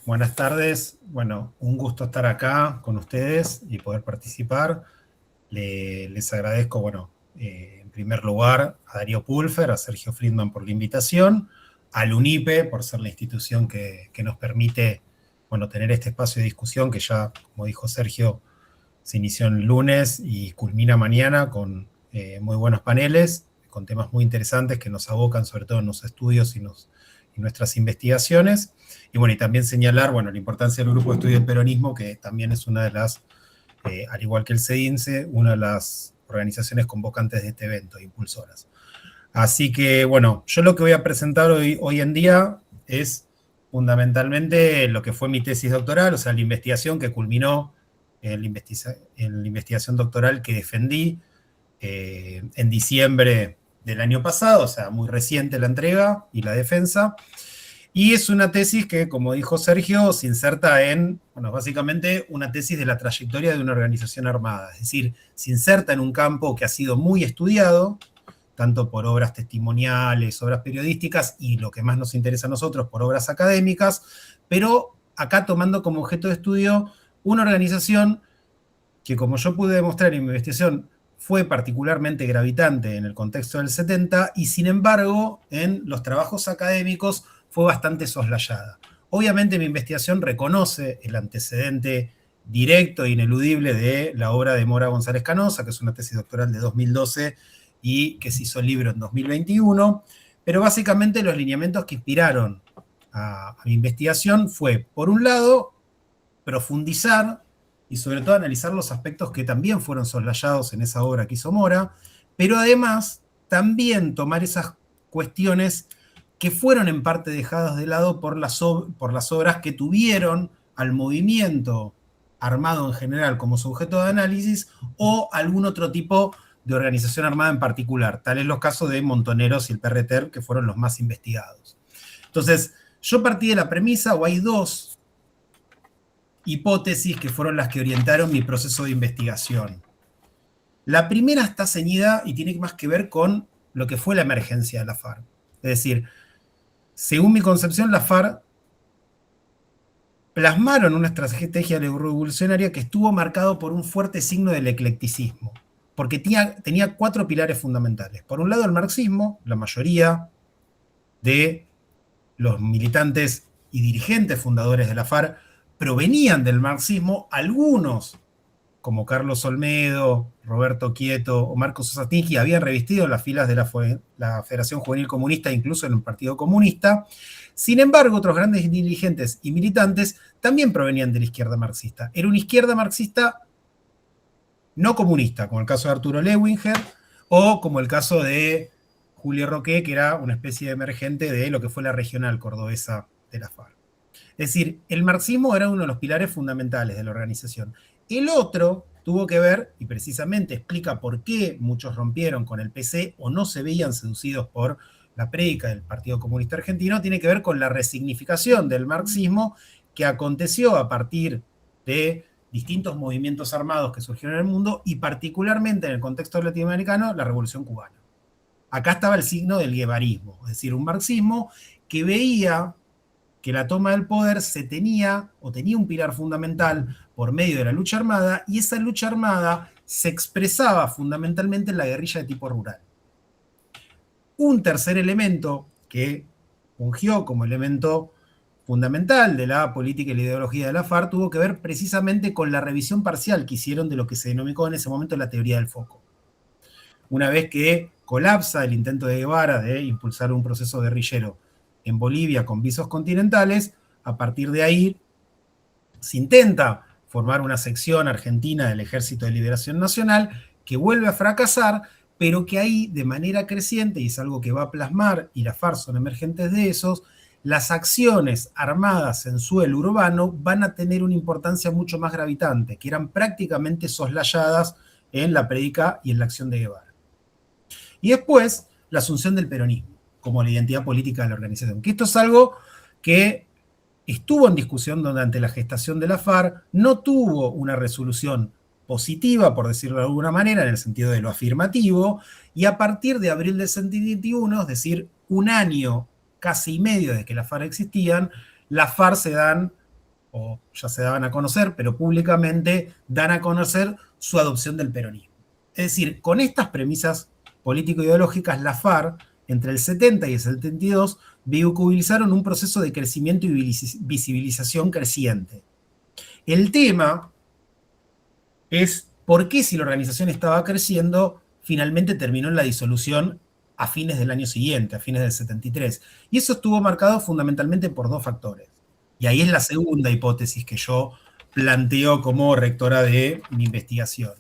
Buenas tardes. Bueno, un gusto estar acá con ustedes y poder participar. Les agradezco, en primer lugar, a Darío Pulfer, a Sergio Friedman por la invitación, al UNIPE por ser la institución que nos permite, tener este espacio de discusión que ya, como dijo Sergio, se inició el lunes y culmina mañana con muy buenos paneles, con temas muy interesantes que nos abocan sobre todo en los estudios y nuestras investigaciones. Y también señalar, la importancia del Grupo de Estudio del Peronismo, que también es una de las, al igual que el CEDINCE, una de las organizaciones convocantes de este evento, impulsoras. Así que, yo lo que voy a presentar hoy en día es fundamentalmente lo que fue mi tesis doctoral, o sea, la investigación que culminó en la investigación doctoral que defendí en diciembre del año pasado, o sea, muy reciente la entrega y la defensa. Y es una tesis que, como dijo Sergio, se inserta en, básicamente una tesis de la trayectoria de una organización armada. Es decir, se inserta en un campo que ha sido muy estudiado, tanto por obras testimoniales, obras periodísticas y lo que más nos interesa a nosotros, por obras académicas, pero acá tomando como objeto de estudio una organización que, como yo pude demostrar en mi investigación, fue particularmente gravitante en el contexto del 70 y, sin embargo, en los trabajos académicos fue bastante soslayada. Obviamente mi investigación reconoce el antecedente directo e ineludible de la obra de Mora González Canosa, que es una tesis doctoral de 2012 y que se hizo libro en 2021, pero básicamente los lineamientos que inspiraron a mi investigación fue, por un lado, profundizar y sobre todo analizar los aspectos que también fueron soslayados en esa obra que hizo Mora, pero además también tomar esas cuestiones que fueron en parte dejadas de lado por las obras que tuvieron al movimiento armado en general como sujeto de análisis o algún otro tipo de organización armada en particular. Tal es los casos de Montoneros y el PRTER, que fueron los más investigados. Entonces, yo partí de la premisa, o hay dos hipótesis que fueron las que orientaron mi proceso de investigación. La primera está ceñida y tiene más que ver con lo que fue la emergencia de la FARC. Es decir, según mi concepción, la FARC plasmaron una estrategia revolucionaria que estuvo marcado por un fuerte signo del eclecticismo, porque tenía cuatro pilares fundamentales. Por un lado, el marxismo, la mayoría de los militantes y dirigentes fundadores de la FARC provenían del marxismo, algunos, como Carlos Olmedo, Roberto Quieto o Marcos Osatinski, habían revestido las filas de la Federación Juvenil Comunista, incluso en el Partido Comunista. Sin embargo, otros grandes dirigentes y militantes también provenían de la izquierda marxista. Era una izquierda marxista no comunista, como el caso de Arturo Lewinger, o como el caso de Julio Roque, que era una especie de emergente de lo que fue la regional cordobesa de la FARC. Es decir, el marxismo era uno de los pilares fundamentales de la organización. El otro tuvo que ver, y precisamente explica por qué muchos rompieron con el PC o no se veían seducidos por la prédica del Partido Comunista Argentino, tiene que ver con la resignificación del marxismo que aconteció a partir de distintos movimientos armados que surgieron en el mundo y particularmente en el contexto latinoamericano, la Revolución Cubana. Acá estaba el signo del guevarismo, es decir, un marxismo que veía que la toma del poder tenía un pilar fundamental por medio de la lucha armada, y esa lucha armada se expresaba fundamentalmente en la guerrilla de tipo rural. Un tercer elemento que fungió como elemento fundamental de la política y la ideología de la FARC tuvo que ver precisamente con la revisión parcial que hicieron de lo que se denominó en ese momento la teoría del foco. Una vez que colapsa el intento de Guevara de impulsar un proceso guerrillero en Bolivia con visos continentales, a partir de ahí se intenta formar una sección argentina del Ejército de Liberación Nacional que vuelve a fracasar, pero que ahí de manera creciente, y es algo que va a plasmar, y las FARC son emergentes de esos, las acciones armadas en suelo urbano van a tener una importancia mucho más gravitante, que eran prácticamente soslayadas en la prédica y en la acción de Guevara. Y después, la asunción del peronismo como la identidad política de la organización, que esto es algo que estuvo en discusión durante la gestación de la FARC, no tuvo una resolución positiva, por decirlo de alguna manera, en el sentido de lo afirmativo, y a partir de abril del 71, es decir, un año casi y medio de que las FARC existían, las FARC se dan o ya se daban a conocer, pero públicamente dan a conocer su adopción del peronismo. Es decir, con estas premisas político-ideológicas, la FARC, entre el 70 y el 72, vehiculizaron un proceso de crecimiento y visibilización creciente. El tema es por qué, si la organización estaba creciendo, finalmente terminó en la disolución a fines del año siguiente, a fines del 73. Y eso estuvo marcado fundamentalmente por dos factores. Y ahí es la segunda hipótesis que yo planteo como rectora de mi investigación.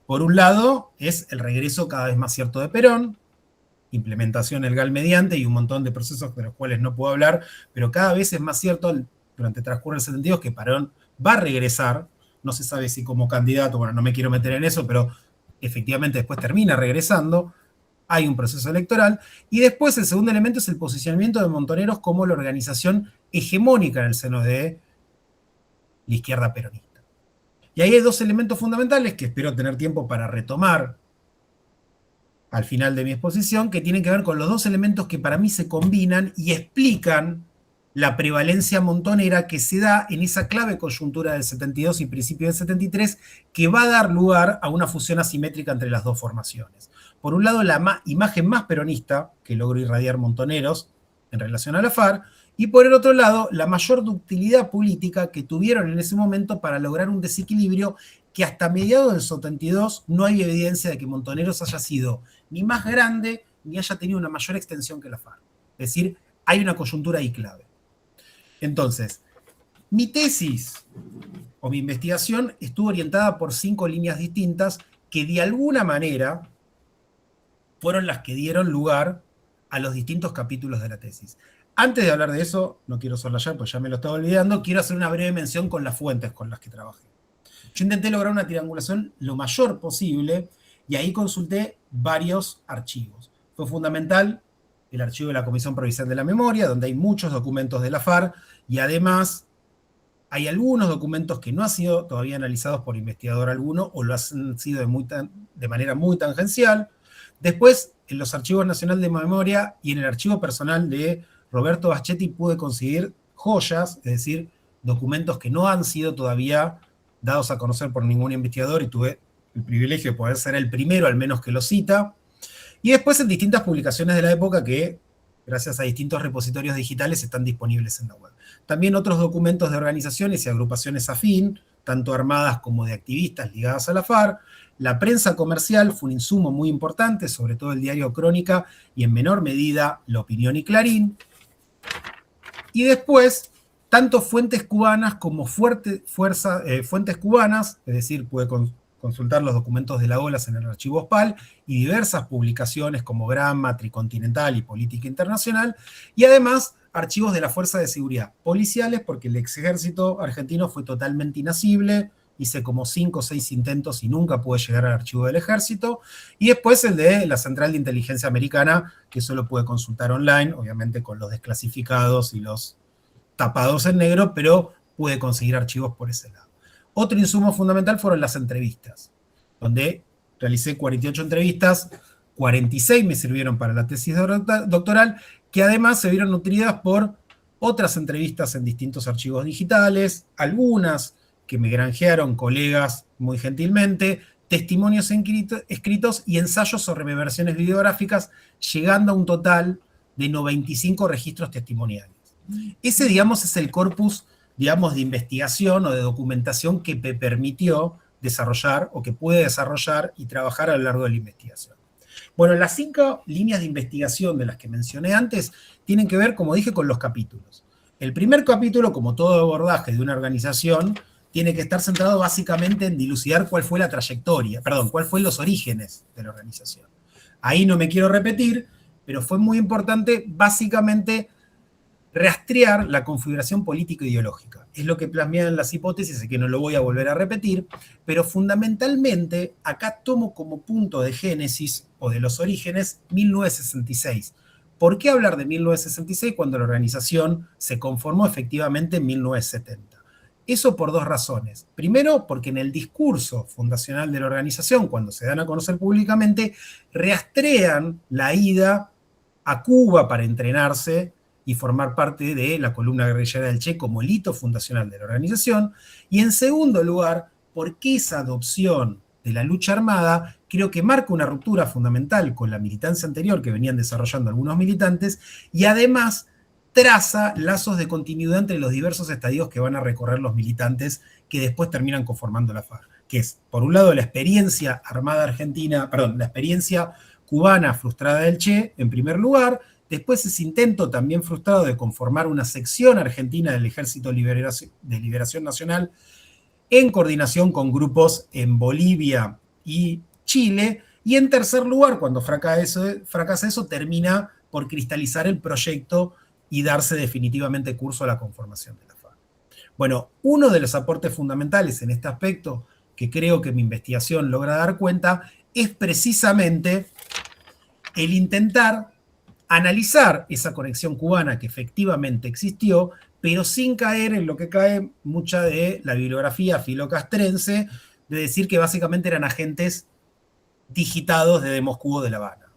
Por un lado, es el regreso cada vez más cierto de Perón, implementación del GAL mediante y un montón de procesos de los cuales no puedo hablar, pero cada vez es más cierto durante el transcurso del 72 que Perón va a regresar, no se sabe si como candidato, bueno, no me quiero meter en eso, pero efectivamente después termina regresando, hay un proceso electoral, y después el segundo elemento es el posicionamiento de Montoneros como la organización hegemónica en el seno de la izquierda peronista. Y ahí hay dos elementos fundamentales que espero tener tiempo para retomar al final de mi exposición, que tienen que ver con los dos elementos que para mí se combinan y explican la prevalencia montonera que se da en esa clave coyuntura del 72 y principio del 73, que va a dar lugar a una fusión asimétrica entre las dos formaciones. Por un lado, la imagen más peronista que logró irradiar Montoneros en relación a la FARC, y por el otro lado, la mayor ductilidad política que tuvieron en ese momento para lograr un desequilibrio que hasta mediados del 72 no hay evidencia de que Montoneros haya sido ni más grande ni haya tenido una mayor extensión que la FARC. Es decir, hay una coyuntura ahí clave. Entonces, mi tesis o mi investigación estuvo orientada por 5 líneas distintas que de alguna manera fueron las que dieron lugar a los distintos capítulos de la tesis. Antes de hablar de eso, no quiero soslayar, pues ya me lo estaba olvidando, quiero hacer una breve mención con las fuentes con las que trabajé. Yo intenté lograr una triangulación lo mayor posible y ahí consulté varios archivos. Fue fundamental el archivo de la Comisión Provincial de la Memoria, donde hay muchos documentos de la FARC y además hay algunos documentos que no han sido todavía analizados por investigador alguno o lo han sido de manera muy tangencial. Después, en los archivos nacionales de memoria y en el archivo personal de Roberto Baschetti pude conseguir joyas, es decir, documentos que no han sido todavía dados a conocer por ningún investigador y tuve el privilegio de poder ser el primero, al menos que lo cita. Y después en distintas publicaciones de la época que, gracias a distintos repositorios digitales, están disponibles en la web. También otros documentos de organizaciones y agrupaciones afín, tanto armadas como de activistas ligadas a la FARC. La prensa comercial fue un insumo muy importante, sobre todo el diario Crónica y en menor medida La Opinión y Clarín. Y después, tanto fuentes cubanas como fuentes cubanas, es decir, pude consultar los documentos de la OLAS en el archivo OSPAL y diversas publicaciones como Gramma, Tricontinental y Política Internacional, y además archivos de la Fuerza de Seguridad policiales, porque el ex ejército argentino fue totalmente inasible, hice como 5 o 6 intentos y nunca pude llegar al archivo del ejército, y después el de la Central de Inteligencia Americana, que solo pude consultar online, obviamente con los desclasificados y los tapados en negro, pero pude conseguir archivos por ese lado. Otro insumo fundamental fueron las entrevistas, donde realicé 48 entrevistas, 46 me sirvieron para la tesis doctoral, que además se vieron nutridas por otras entrevistas en distintos archivos digitales, algunas que me granjearon colegas muy gentilmente, testimonios escritos y ensayos sobre versiones videográficas, llegando a un total de 95 registros testimoniales. Ese, digamos, es el corpus, digamos, de investigación o de documentación que me permitió desarrollar o que pude desarrollar y trabajar a lo largo de la investigación. Bueno, las 5 líneas de investigación de las que mencioné antes tienen que ver, como dije, con los capítulos. El primer capítulo, como todo abordaje de una organización, tiene que estar centrado básicamente en dilucidar cuál fue la trayectoria, cuál fue los orígenes de la organización. Ahí no me quiero repetir, pero fue muy importante básicamente rastrear la configuración político-ideológica. Es lo que plasmean en las hipótesis, así que no lo voy a volver a repetir, pero fundamentalmente acá tomo como punto de génesis o de los orígenes 1966. ¿Por qué hablar de 1966 cuando la organización se conformó efectivamente en 1970? Eso por 2 razones. Primero, porque en el discurso fundacional de la organización, cuando se dan a conocer públicamente, rastrean la ida a Cuba para entrenarse y formar parte de la columna guerrillera del Che como hito fundacional de la organización. Y en segundo lugar, porque esa adopción de la lucha armada creo que marca una ruptura fundamental con la militancia anterior que venían desarrollando algunos militantes y además traza lazos de continuidad entre los diversos estadios que van a recorrer los militantes que después terminan conformando la FARC, que es, por un lado, la experiencia armada argentina, perdón, la experiencia cubana frustrada del Che, en primer lugar, después ese intento también frustrado de conformar una sección argentina del Ejército de Liberación Nacional en coordinación con grupos en Bolivia y Chile, y en tercer lugar, cuando fracasa eso, termina por cristalizar el proyecto y darse definitivamente curso a la conformación de la FARC. Bueno, uno de los aportes fundamentales en este aspecto que creo que mi investigación logra dar cuenta es precisamente el intentar analizar esa conexión cubana que efectivamente existió, pero sin caer en lo que cae mucha de la bibliografía filocastrense, de decir que básicamente eran agentes digitados desde Moscú o de La Habana.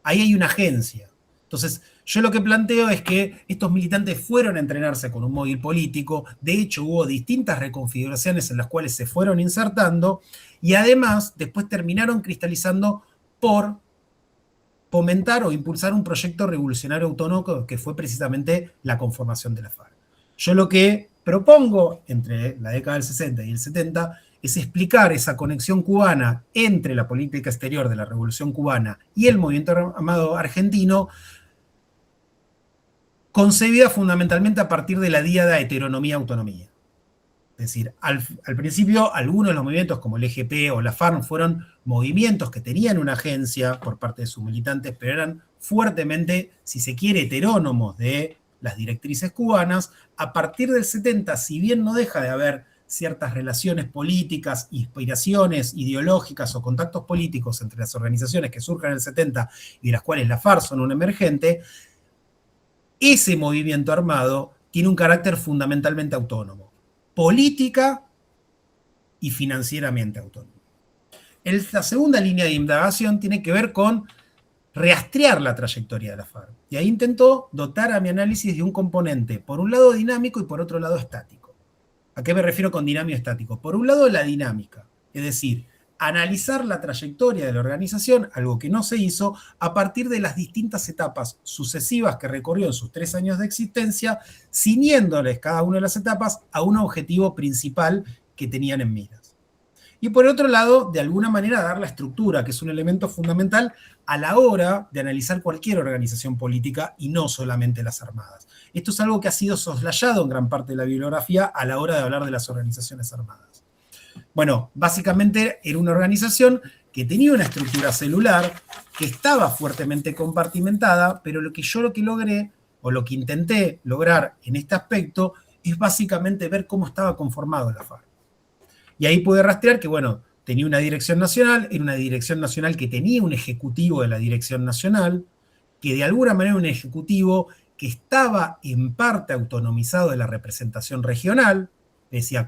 Ahí hay una agencia. Entonces, yo lo que planteo es que estos militantes fueron a entrenarse con un móvil político, de hecho hubo distintas reconfiguraciones en las cuales se fueron insertando, y además después terminaron cristalizando por fomentar o impulsar un proyecto revolucionario autónomo que fue precisamente la conformación de la FARC. Yo lo que propongo entre la década del 60 y el 70 es explicar esa conexión cubana entre la política exterior de la Revolución Cubana y el movimiento armado argentino, concebida fundamentalmente a partir de la díada heteronomía-autonomía. Es decir, al principio algunos de los movimientos como el EGP o la FARC fueron movimientos que tenían una agencia por parte de sus militantes, pero eran fuertemente, si se quiere, heterónomos de las directrices cubanas. A partir del 70, si bien no deja de haber ciertas relaciones políticas, inspiraciones ideológicas o contactos políticos entre las organizaciones que surgen en el 70 y de las cuales la FARC son un emergente, ese movimiento armado tiene un carácter fundamentalmente autónomo, política y financieramente autónomo. La segunda línea de indagación tiene que ver con rastrear la trayectoria de la FARC. Y ahí intento dotar a mi análisis de un componente, por un lado dinámico y por otro lado estático. ¿A qué me refiero con dinámico y estático? Por un lado la dinámica, es decir, analizar la trayectoria de la organización, algo que no se hizo, a partir de las distintas etapas sucesivas que recorrió en sus 3 años de existencia, ciñéndoles cada una de las etapas a un objetivo principal que tenían en miras. Y por otro lado, de alguna manera dar la estructura, que es un elemento fundamental a la hora de analizar cualquier organización política y no solamente las armadas. Esto es algo que ha sido soslayado en gran parte de la bibliografía a la hora de hablar de las organizaciones armadas. Bueno, básicamente era una organización que tenía una estructura celular, que estaba fuertemente compartimentada, pero lo que logré, o lo que intenté lograr en este aspecto, es básicamente ver cómo estaba conformado la FARC. Y ahí pude rastrear que, bueno, tenía una dirección nacional, era una dirección nacional que tenía un ejecutivo de la dirección nacional, que de alguna manera un ejecutivo que estaba en parte autonomizado de la representación regional, decía,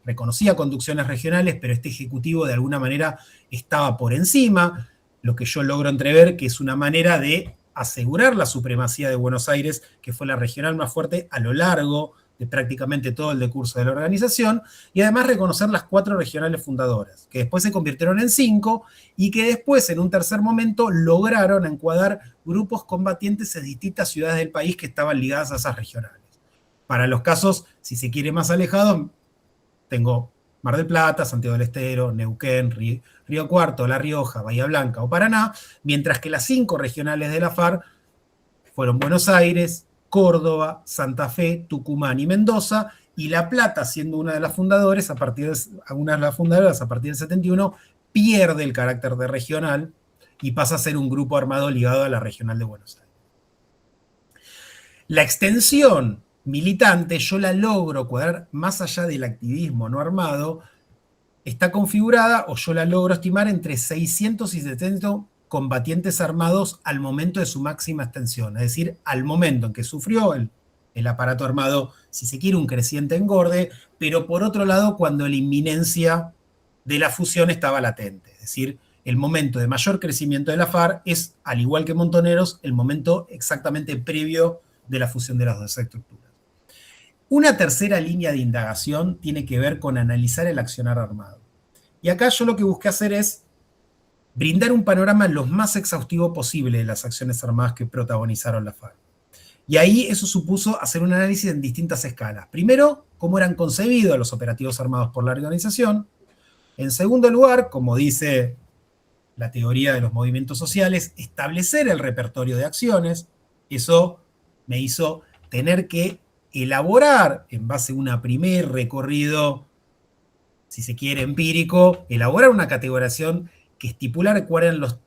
reconocía conducciones regionales, pero este ejecutivo de alguna manera estaba por encima, lo que yo logro entrever que es una manera de asegurar la supremacía de Buenos Aires, que fue la regional más fuerte a lo largo de prácticamente todo el decurso de la organización, y además reconocer las 4 regionales fundadoras, que después se convirtieron en 5, y que después, en un tercer momento, lograron encuadrar grupos combatientes en distintas ciudades del país que estaban ligadas a esas regionales. Para los casos, si se quiere, más alejados, tengo Mar del Plata, Santiago del Estero, Neuquén, Río Cuarto, La Rioja, Bahía Blanca o Paraná, mientras que las 5 regionales de la FARC fueron Buenos Aires, Córdoba, Santa Fe, Tucumán y Mendoza, y La Plata, siendo una de las fundadoras, a partir del 71, pierde el carácter de regional y pasa a ser un grupo armado ligado a la regional de Buenos Aires. La extensión militante yo la logro cuadrar más allá del activismo no armado, está configurada, o yo la logro estimar, entre 600 y 700 combatientes armados al momento de su máxima extensión, es decir, al momento en que sufrió el aparato armado, si se quiere, un creciente engorde, pero por otro lado, cuando la inminencia de la fusión estaba latente, es decir, el momento de mayor crecimiento de la FARC es, al igual que Montoneros, el momento exactamente previo de la fusión de las dos estructuras. Una tercera línea de indagación tiene que ver con analizar el accionar armado. Y acá yo lo que busqué hacer es brindar un panorama lo más exhaustivo posible de las acciones armadas que protagonizaron la FARC. Y ahí eso supuso hacer un análisis en distintas escalas. Primero, cómo eran concebidos los operativos armados por la organización. En segundo lugar, como dice la teoría de los movimientos sociales, establecer el repertorio de acciones. Eso me hizo tener que elaborar, en base a un primer recorrido, si se quiere, empírico, elaborar una categorización que estipulara cuáles eran los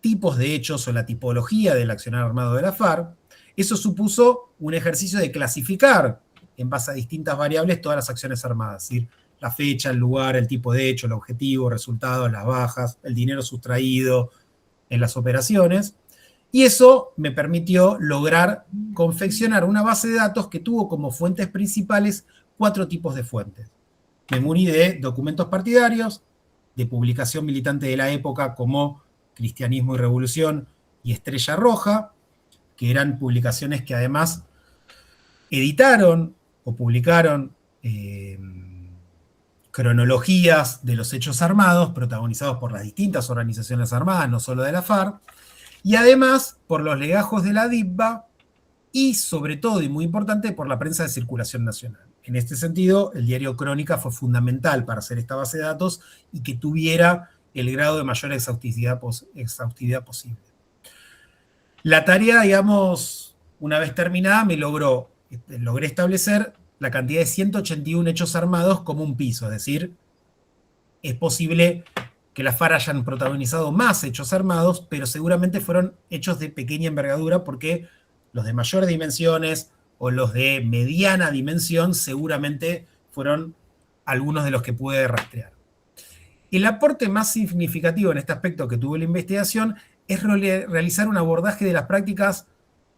tipos de hechos o la tipología del accionar armado de la FARC. Eso supuso un ejercicio de clasificar en base a distintas variables todas las acciones armadas, es decir, la fecha, el lugar, el tipo de hecho, el objetivo, resultados, las bajas, el dinero sustraído en las operaciones. Y eso me permitió lograr confeccionar una base de datos que tuvo como fuentes principales 4 tipos de fuentes. Me muní de documentos partidarios, de publicación militante de la época como Cristianismo y Revolución y Estrella Roja, que eran publicaciones que además editaron o publicaron cronologías de los hechos armados protagonizados por las distintas organizaciones armadas, no solo de la FARC, y además por los legajos de la DIVBA y sobre todo, y muy importante, por la prensa de circulación nacional. En este sentido, el diario Crónica fue fundamental para hacer esta base de datos y que tuviera el grado de mayor exhaustividad posible. La tarea, digamos, una vez terminada, logré establecer la cantidad de 181 hechos armados como un piso, es decir, es posible que las FARC hayan protagonizado más hechos armados, pero seguramente fueron hechos de pequeña envergadura porque los de mayores dimensiones o los de mediana dimensión seguramente fueron algunos de los que pude rastrear. El aporte más significativo en este aspecto que tuvo la investigación es realizar un abordaje de las prácticas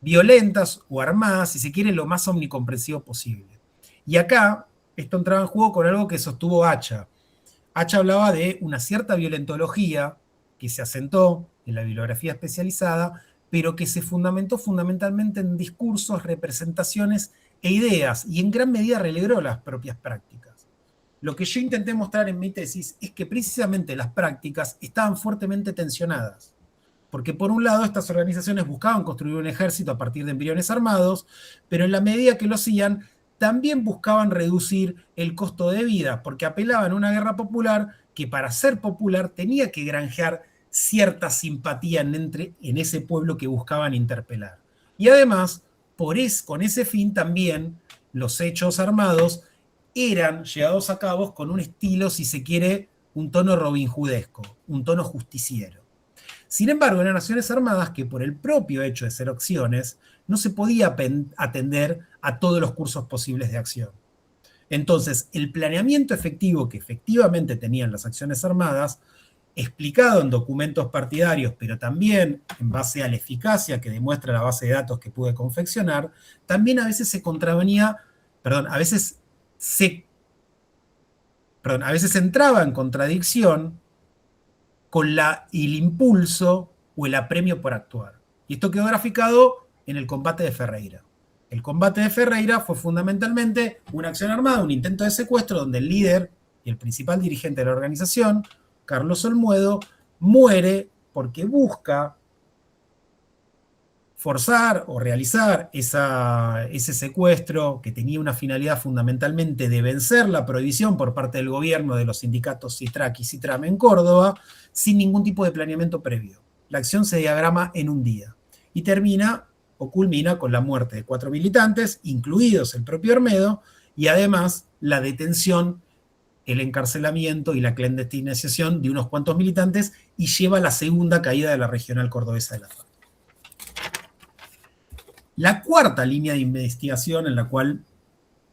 violentas o armadas, si se quiere, lo más omnicomprensivo posible. Y acá esto entraba en juego con algo que sostuvo Hacha. Hacha hablaba de una cierta violentología que se asentó en la bibliografía especializada, pero que se fundamentó fundamentalmente en discursos, representaciones e ideas, y en gran medida relegró las propias prácticas. Lo que yo intenté mostrar en mi tesis es que precisamente las prácticas estaban fuertemente tensionadas, porque por un lado estas organizaciones buscaban construir un ejército a partir de embriones armados, pero en la medida que lo hacían, también buscaban reducir el costo de vida, porque apelaban a una guerra popular que para ser popular tenía que granjear cierta simpatía en ese pueblo que buscaban interpelar. Y además, con ese fin también, los hechos armados eran llevados a cabo con un estilo, si se quiere, un tono robinhoodesco, un tono justiciero. Sin embargo, eran acciones armadas que por el propio hecho de ser acciones, no se podía atender a todos los cursos posibles de acción. Entonces, el planeamiento efectivo que efectivamente tenían las acciones armadas, explicado en documentos partidarios, pero también en base a la eficacia que demuestra la base de datos que pude confeccionar, también a veces a veces entraba en contradicción con el impulso o el apremio por actuar. Y esto quedó graficado en el combate de Ferreira. El combate de Ferreira fue fundamentalmente una acción armada, un intento de secuestro donde el líder y el principal dirigente de la organización, Carlos Olmuedo, muere porque busca forzar o realizar ese secuestro que tenía una finalidad fundamentalmente de vencer la prohibición por parte del gobierno de los sindicatos CITRAC y CITRAM en Córdoba sin ningún tipo de planeamiento previo. La acción se diagrama en un día y culmina con la muerte de 4 militantes, incluidos el propio Olmedo, y además la detención, el encarcelamiento y la clandestinización de unos cuantos militantes y lleva a la segunda caída de la regional cordobesa de la FARC. La cuarta línea de investigación en la cual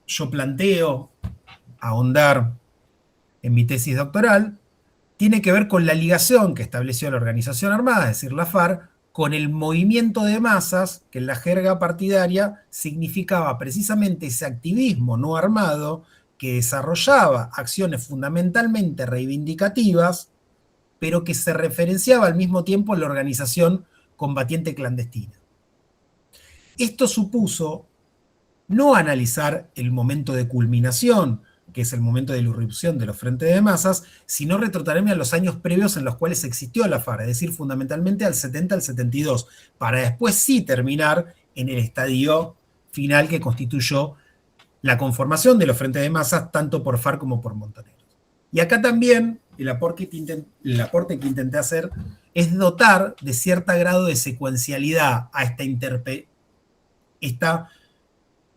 yo planteo ahondar en mi tesis doctoral tiene que ver con la ligación que estableció la organización armada, es decir, la FARC, con el movimiento de masas que en la jerga partidaria significaba precisamente ese activismo no armado que desarrollaba acciones fundamentalmente reivindicativas, pero que se referenciaba al mismo tiempo en la organización combatiente clandestina. Esto supuso no analizar el momento de culminación, que es el momento de la irrupción de los frentes de masas, sino retrotraerme a los años previos en los cuales existió la FARC, es decir, fundamentalmente al 70 al 72, para después sí terminar en el estadio final que constituyó la conformación de los frentes de masas, tanto por FARC como por Montoneros. Y acá también el aporte que intenté hacer es dotar de cierto grado de secuencialidad a esta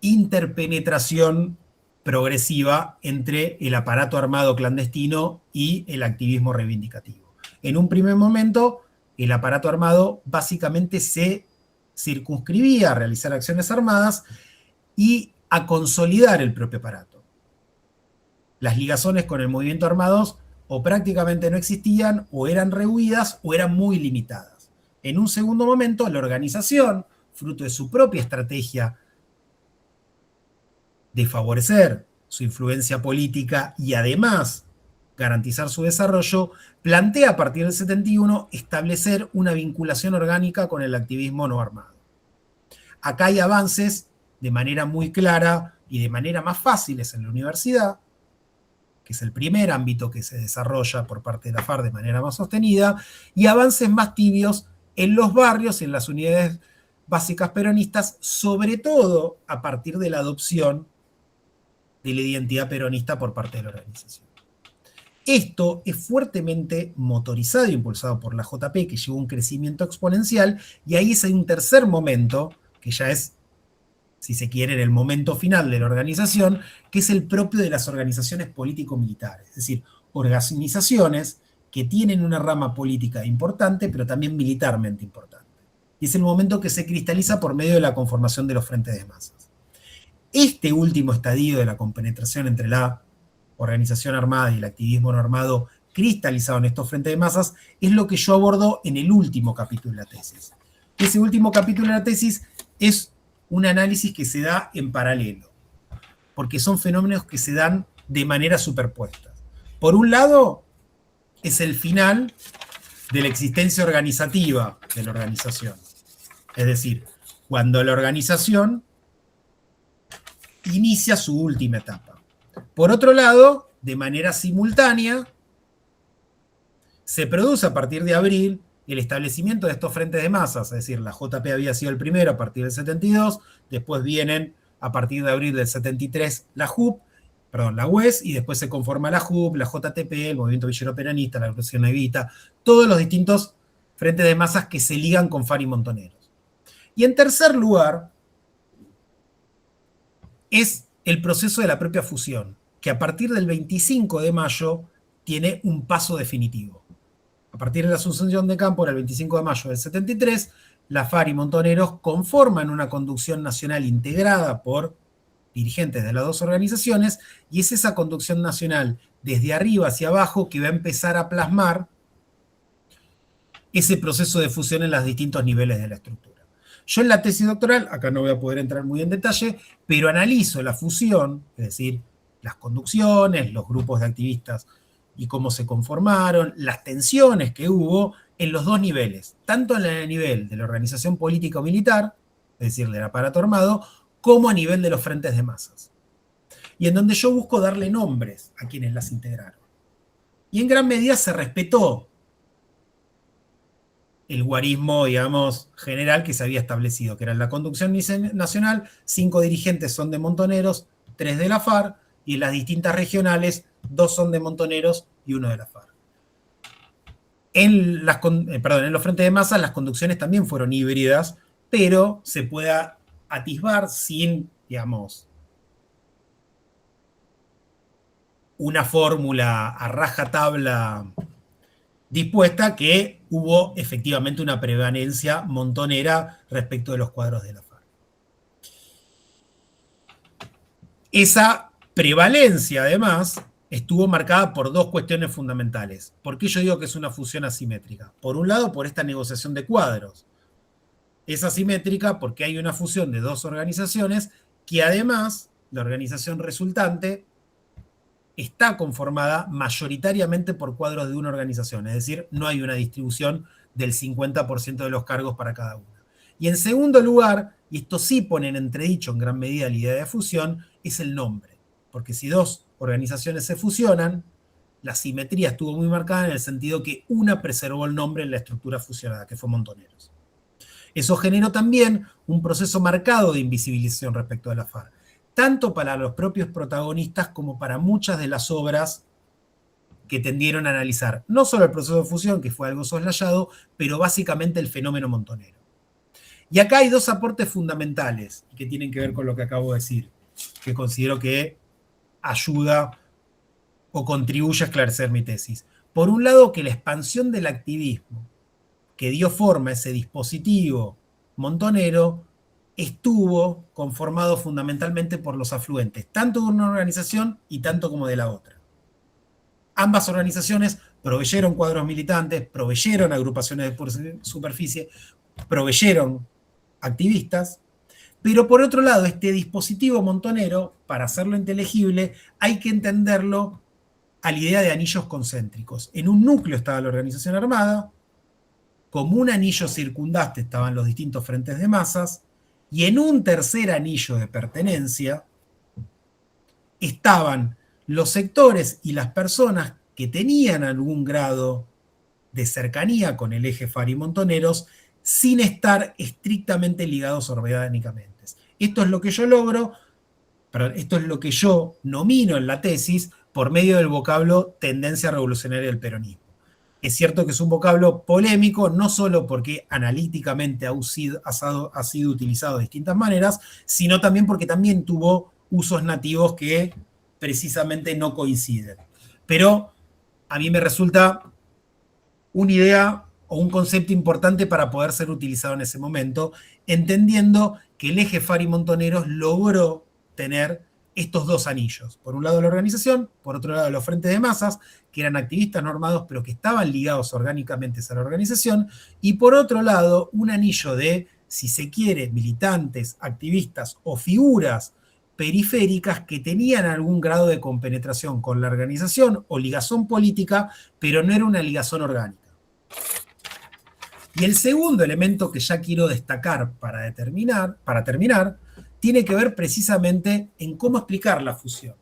interpenetración progresiva entre el aparato armado clandestino y el activismo reivindicativo. En un primer momento, el aparato armado básicamente se circunscribía a realizar acciones armadas y a consolidar el propio aparato. Las ligazones con el movimiento armado o prácticamente no existían, o eran rehuidas, o eran muy limitadas. En un segundo momento, la organización, fruto de su propia estrategia de favorecer su influencia política y además garantizar su desarrollo, plantea a partir del 71 establecer una vinculación orgánica con el activismo no armado. Acá hay avances de manera muy clara y de manera más fáciles en la universidad, que es el primer ámbito que se desarrolla por parte de la FARC de manera más sostenida, y avances más tibios en los barrios y en las unidades básicas peronistas, sobre todo a partir de la adopción de la identidad peronista por parte de la organización. Esto es fuertemente motorizado e impulsado por la JP, que llevó un crecimiento exponencial, y ahí es un tercer momento, que ya es, si se quiere, en el momento final de la organización, que es el propio de las organizaciones político-militares, es decir, organizaciones que tienen una rama política importante, pero también militarmente importante. Y es el momento que se cristaliza por medio de la conformación de los frentes de masas. Este último estadio de la compenetración entre la organización armada y el activismo no armado cristalizado en estos frentes de masas es lo que yo abordo en el último capítulo de la tesis. Ese último capítulo de la tesis es un análisis que se da en paralelo, porque son fenómenos que se dan de manera superpuesta. Por un lado, es el final de la existencia organizativa de la organización. Es decir, cuando la organización inicia su última etapa. Por otro lado, de manera simultánea, se produce a partir de abril el establecimiento de estos frentes de masas, es decir, la JP había sido el primero a partir del 72, después vienen a partir de abril del 73 la UES, y después se conforma la JUP, la JTP, el Movimiento Villero Peronista, la Revolución Evita, todos los distintos frentes de masas que se ligan con FARC y Montoneros. Y en tercer lugar, es el proceso de la propia fusión, que a partir del 25 de mayo tiene un paso definitivo. A partir de la asunción de campo, el 25 de mayo del 73, la FARC y Montoneros conforman una conducción nacional integrada por dirigentes de las dos organizaciones, y es esa conducción nacional desde arriba hacia abajo que va a empezar a plasmar ese proceso de fusión en los distintos niveles de la estructura. Yo en la tesis doctoral, acá no voy a poder entrar muy en detalle, pero analizo la fusión, es decir, las conducciones, los grupos de activistas y cómo se conformaron, las tensiones que hubo en los dos niveles, tanto en el nivel de la organización política o militar, es decir, del aparato armado, como a nivel de los frentes de masas. Y en donde yo busco darle nombres a quienes las integraron. Y en gran medida se respetó el guarismo, digamos, general que se había establecido, que era la conducción nacional, 5 dirigentes son de Montoneros, 3 de la FARC, y en las distintas regionales, 2 son de Montoneros y 1 de la FARC. En los frentes de masas las conducciones también fueron híbridas, pero se puede atisbar sin, digamos, una fórmula a rajatabla dispuesta, que hubo efectivamente una prevalencia montonera respecto de los cuadros de la FARC. Esa prevalencia, además, estuvo marcada por dos cuestiones fundamentales. ¿Por qué yo digo que es una fusión asimétrica? Por un lado, por esta negociación de cuadros. Es asimétrica porque hay una fusión de dos organizaciones que además, la organización resultante está conformada mayoritariamente por cuadros de una organización, es decir, no hay una distribución del 50% de los cargos para cada una. Y en segundo lugar, y esto sí pone en entredicho en gran medida la idea de fusión, es el nombre. Porque si dos organizaciones se fusionan, la simetría estuvo muy marcada en el sentido que una preservó el nombre en la estructura fusionada, que fue Montoneros. Eso generó también un proceso marcado de invisibilización respecto de la FARC, tanto para los propios protagonistas como para muchas de las obras que tendieron a analizar no solo el proceso de fusión, que fue algo soslayado, pero básicamente el fenómeno montonero. Y acá hay dos aportes fundamentales que tienen que ver con lo que acabo de decir, que considero que ayuda o contribuye a esclarecer mi tesis. Por un lado, que la expansión del activismo que dio forma a ese dispositivo montonero estuvo conformado fundamentalmente por los afluentes, tanto de una organización y tanto como de la otra. Ambas organizaciones proveyeron cuadros militantes, proveyeron agrupaciones de superficie, proveyeron activistas, pero por otro lado, este dispositivo montonero, para hacerlo inteligible, hay que entenderlo a la idea de anillos concéntricos. En un núcleo estaba la organización armada, como un anillo circundante estaban los distintos frentes de masas, y en un tercer anillo de pertenencia estaban los sectores y las personas que tenían algún grado de cercanía con el eje FARC y Montoneros sin estar estrictamente ligados orgánicamente. Esto es lo que yo logro, esto es lo que yo nomino en la tesis por medio del vocablo tendencia revolucionaria del peronismo. Es cierto que es un vocablo polémico, no solo porque analíticamente ha sido utilizado de distintas maneras, sino también porque también tuvo usos nativos que precisamente no coinciden. Pero a mí me resulta una idea o un concepto importante para poder ser utilizado en ese momento, entendiendo que el eje FARC y Montoneros logró tener estos dos anillos. Por un lado la organización, por otro lado los frentes de masas, que eran activistas no armados, pero que estaban ligados orgánicamente a la organización, y por otro lado un anillo de, si se quiere, militantes, activistas o figuras periféricas que tenían algún grado de compenetración con la organización o ligazón política, pero no era una ligazón orgánica. Y el segundo elemento que ya quiero destacar para terminar, tiene que ver precisamente en cómo explicar la fusión.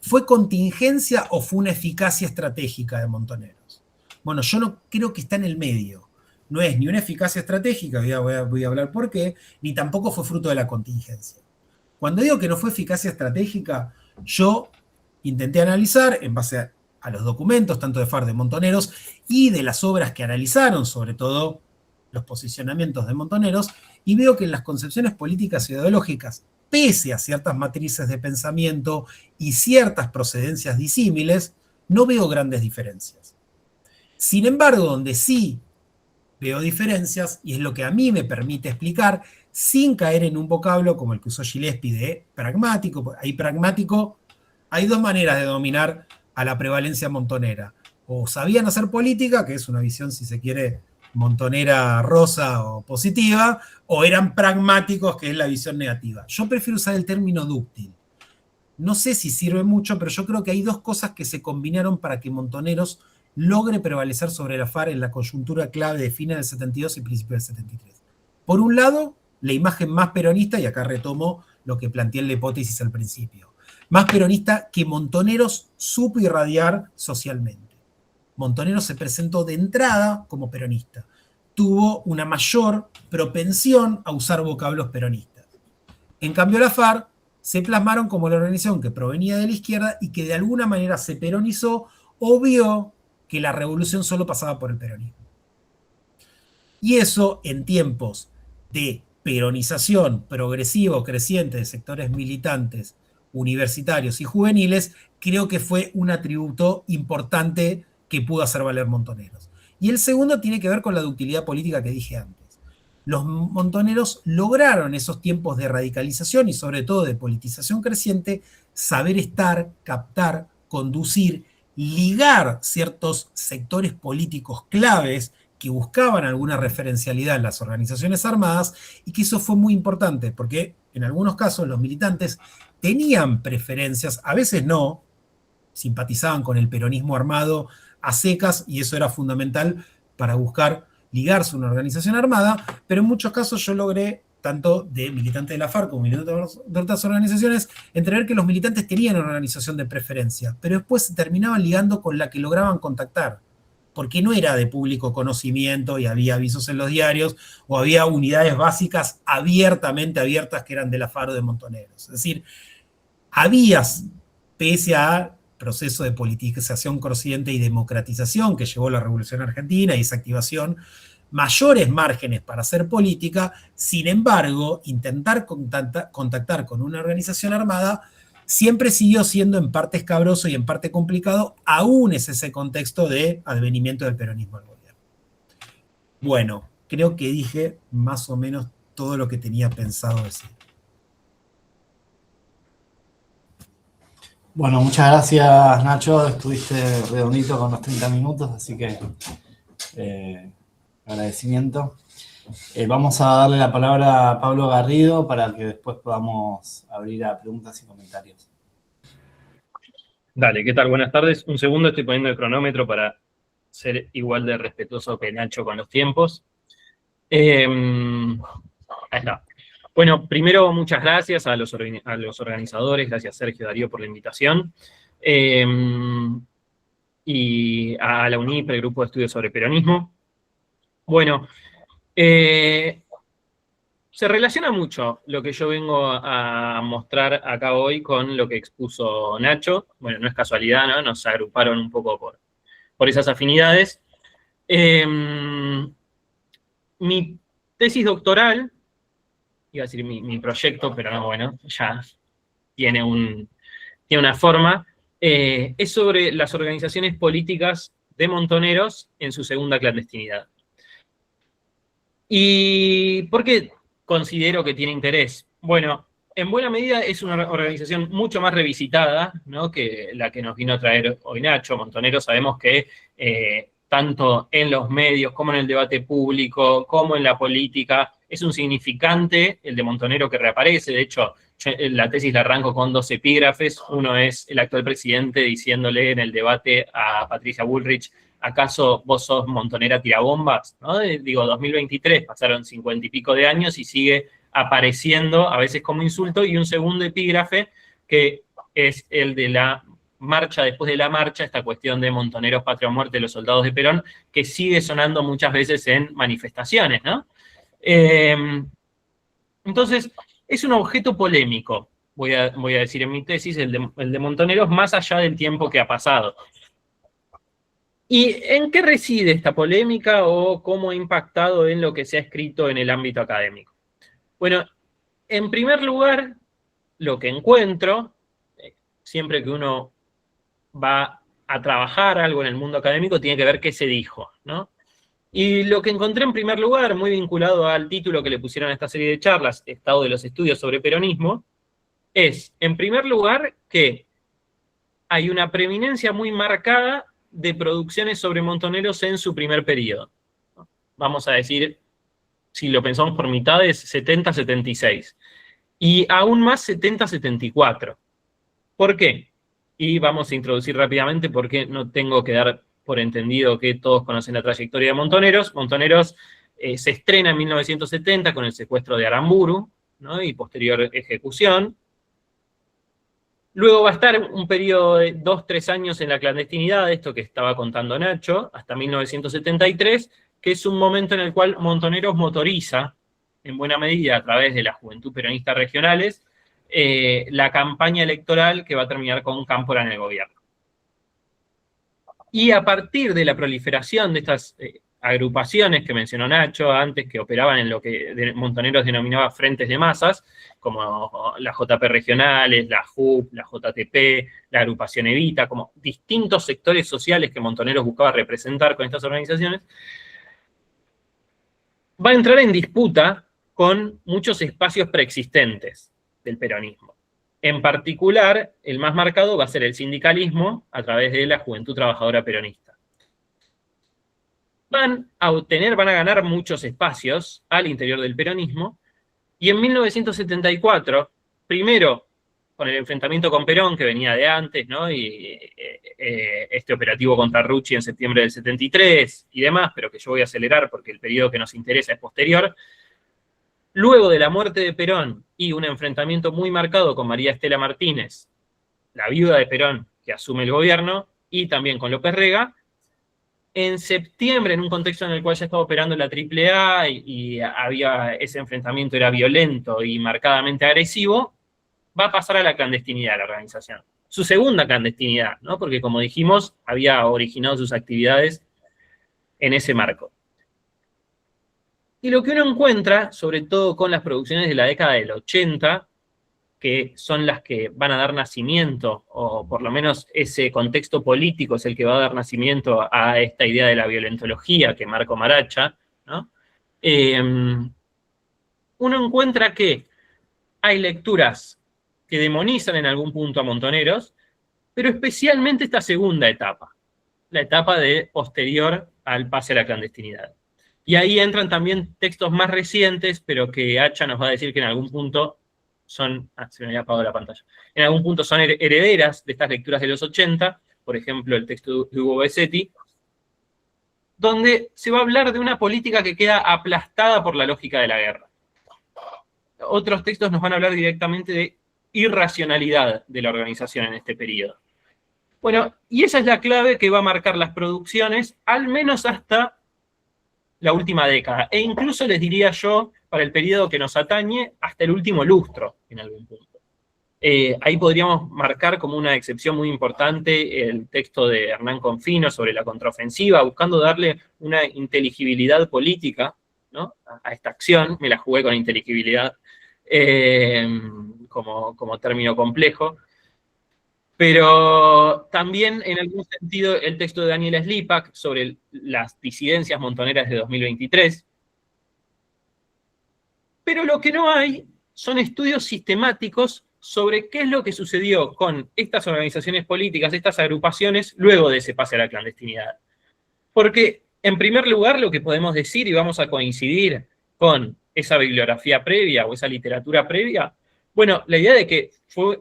¿Fue contingencia o fue una eficacia estratégica de Montoneros? Bueno, yo no creo que está en el medio. No es ni una eficacia estratégica, voy a hablar por qué, ni tampoco fue fruto de la contingencia. Cuando digo que no fue eficacia estratégica, yo intenté analizar en base a los documentos, tanto de FARC de Montoneros, y de las obras que analizaron, sobre todo los posicionamientos de Montoneros, y veo que en las concepciones políticas e ideológicas, pese a ciertas matrices de pensamiento y ciertas procedencias disímiles, no veo grandes diferencias. Sin embargo, donde sí veo diferencias, y es lo que a mí me permite explicar, sin caer en un vocablo como el que usó Gillespie de pragmático. Hay dos maneras de dominar a la prevalencia montonera. O sabían hacer política, que es una visión, si se quiere, montonera rosa o positiva, o eran pragmáticos, que es la visión negativa. Yo prefiero usar el término dúctil. No sé si sirve mucho, pero yo creo que hay dos cosas que se combinaron para que Montoneros logre prevalecer sobre la FARC en la coyuntura clave de fines del 72 y principios del 73. Por un lado, la imagen más peronista, y acá retomo lo que planteé en la hipótesis al principio, más peronista que Montoneros supo irradiar socialmente. Montoneros se presentó de entrada como peronista. Tuvo una mayor propensión a usar vocablos peronistas. En cambio, la FARC se plasmaron como la organización que provenía de la izquierda y que de alguna manera se peronizó o vio que la revolución solo pasaba por el peronismo. Y eso, en tiempos de peronización progresiva o creciente de sectores militantes, universitarios y juveniles, creo que fue un atributo importante que pudo hacer valer Montoneros. Y el segundo tiene que ver con la ductilidad política que dije antes. Los montoneros lograron esos tiempos de radicalización y sobre todo de politización creciente, saber estar, captar, conducir, ligar ciertos sectores políticos claves que buscaban alguna referencialidad en las organizaciones armadas, y que eso fue muy importante, porque en algunos casos los militantes tenían preferencias, a veces no, simpatizaban con el peronismo armado a secas, y eso era fundamental para buscar ligarse a una organización armada, pero en muchos casos yo logré, tanto de militante de la FARC como militante de otras organizaciones, entrever que los militantes tenían una organización de preferencia, pero después se terminaban ligando con la que lograban contactar, porque no era de público conocimiento y había avisos en los diarios, o había unidades básicas abiertamente abiertas que eran de la FARC o de Montoneros. Es decir, había, pese a proceso de politización creciente y democratización que llevó la Revolución Argentina y esa activación, mayores márgenes para hacer política. Sin embargo, intentar contactar con una organización armada siempre siguió siendo en parte escabroso y en parte complicado, aún es ese contexto de advenimiento del peronismo al gobierno. Bueno, creo que dije más o menos todo lo que tenía pensado decir. Bueno, muchas gracias, Nacho. Estuviste redondito con los 30 minutos, así que agradecimiento. Vamos a darle la palabra a Pablo Garrido para que después podamos abrir a preguntas y comentarios. Dale, ¿qué tal? Buenas tardes. Un segundo, estoy poniendo el cronómetro para ser igual de respetuoso que Nacho con los tiempos. Ahí está. Bueno, primero, muchas gracias a los organizadores, gracias Sergio Darío por la invitación, y a la UNIPRE, el Grupo de Estudios sobre Peronismo. Bueno, se relaciona mucho lo que yo vengo a mostrar acá hoy con lo que expuso Nacho. Bueno, no es casualidad, ¿no? Nos agruparon un poco por esas afinidades. Mi tesis doctoral, iba a decir mi proyecto, pero no, bueno, ya tiene una forma, es sobre las organizaciones políticas de Montoneros en su segunda clandestinidad. ¿Y por qué considero que tiene interés? Bueno, en buena medida es una organización mucho más revisitada, ¿no?, que la que nos vino a traer hoy Nacho. Montoneros sabemos que tanto en los medios como en el debate público, como en la política, es un significante el de Montonero que reaparece. De hecho, la tesis la arranco con 2 epígrafes. Uno es el actual presidente diciéndole en el debate a Patricia Bullrich: ¿acaso vos sos montonera tirabombas? ¿No? Digo, 2023, pasaron 50 y pico de años y sigue apareciendo a veces como insulto. Y un segundo epígrafe que es el de la marcha después de la marcha, esta cuestión de montoneros, patria o muerte, los soldados de Perón, que sigue sonando muchas veces en manifestaciones, ¿no? Entonces, es un objeto polémico, voy a decir en mi tesis, el de Montoneros, más allá del tiempo que ha pasado. ¿Y en qué reside esta polémica o cómo ha impactado en lo que se ha escrito en el ámbito académico? Bueno, en primer lugar, lo que encuentro, siempre que uno va a trabajar algo en el mundo académico, tiene que ver qué se dijo, ¿no? Y lo que encontré en primer lugar, muy vinculado al título que le pusieron a esta serie de charlas, Estado de los Estudios sobre Peronismo, es, en primer lugar, que hay una preeminencia muy marcada de producciones sobre Montoneros en su primer periodo. Vamos a decir, si lo pensamos por mitades, 70-76. Y aún más 70-74. ¿Por qué? Y vamos a introducir rápidamente porque no tengo que dar por entendido que todos conocen la trayectoria de Montoneros. Montoneros se estrena en 1970 con el secuestro de Aramburu, ¿no?, y posterior ejecución. Luego va a estar un periodo de 2-3 años en la clandestinidad, esto que estaba contando Nacho, hasta 1973, que es un momento en el cual Montoneros motoriza, en buena medida a través de la Juventud Peronista Regionales, la campaña electoral que va a terminar con Cámpora en el gobierno. Y a partir de la proliferación de estas agrupaciones que mencionó Nacho antes, que operaban en lo que Montoneros denominaba frentes de masas, como las JP regionales, la JUP, la JTP, la agrupación Evita, como distintos sectores sociales que Montoneros buscaba representar con estas organizaciones, va a entrar en disputa con muchos espacios preexistentes del peronismo. En particular, el más marcado va a ser el sindicalismo a través de la Juventud Trabajadora Peronista. Van a ganar muchos espacios al interior del peronismo, y en 1974, primero con el enfrentamiento con Perón, que venía de antes, ¿no? Y este operativo contra Rucci en septiembre del 73 y demás, pero que yo voy a acelerar porque el periodo que nos interesa es posterior. Luego de la muerte de Perón y un enfrentamiento muy marcado con María Estela Martínez, la viuda de Perón, que asume el gobierno, y también con López Rega, en septiembre, en un contexto en el cual ya estaba operando la AAA y había, ese enfrentamiento era violento y marcadamente agresivo, va a pasar a la clandestinidad la organización. Su segunda clandestinidad, ¿no? Porque como dijimos, había originado sus actividades en ese marco. Y lo que uno encuentra, sobre todo con las producciones de la década del 80, que son las que van a dar nacimiento, o por lo menos ese contexto político es el que va a dar nacimiento a esta idea de la violentología que Marco Maracha, ¿no? Uno encuentra que hay lecturas que demonizan en algún punto a Montoneros, pero especialmente esta segunda etapa, la etapa de posterior al pase a la clandestinidad. Y ahí entran también textos más recientes, pero que Hacha nos va a decir que en algún punto son, se me había apagado la pantalla, en algún punto son herederas de estas lecturas de los 80, por ejemplo el texto de Hugo Besetti, donde se va a hablar de una política que queda aplastada por la lógica de la guerra. Otros textos nos van a hablar directamente de irracionalidad de la organización en este periodo. Bueno, y esa es la clave que va a marcar las producciones, al menos hasta la última década, e incluso les diría yo, para el periodo que nos atañe, hasta el último lustro, en algún punto. Ahí podríamos marcar como una excepción muy importante el texto de Hernán Confino sobre la contraofensiva, buscando darle una inteligibilidad política, ¿no?, a esta acción. Me la jugué con inteligibilidad como término complejo. Pero también, en algún sentido, el texto de Daniela Slipak sobre las disidencias montoneras de 2023. Pero lo que no hay son estudios sistemáticos sobre qué es lo que sucedió con estas organizaciones políticas, estas agrupaciones, luego de ese pase a la clandestinidad. Porque, en primer lugar, lo que podemos decir, y vamos a coincidir con esa bibliografía previa o esa literatura previa, bueno, la idea de que fue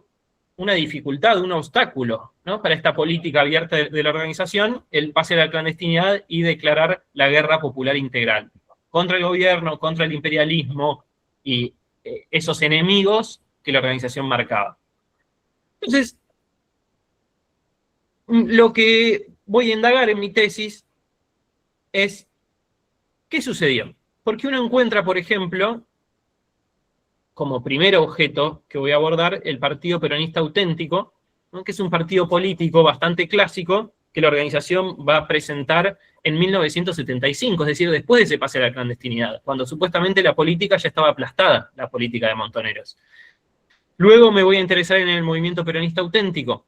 una dificultad, un obstáculo, ¿no?, para esta política abierta de la organización, el pase a la clandestinidad y declarar la guerra popular integral contra el gobierno, contra el imperialismo y esos enemigos que la organización marcaba. Entonces, lo que voy a indagar en mi tesis es ¿qué sucedió? Porque uno encuentra, por ejemplo, como primer objeto que voy a abordar, el Partido Peronista Auténtico, ¿no?, que es un partido político bastante clásico que la organización va a presentar en 1975, es decir, después de ese pase a la clandestinidad, cuando supuestamente la política ya estaba aplastada, la política de Montoneros. Luego me voy a interesar en el Movimiento Peronista Auténtico,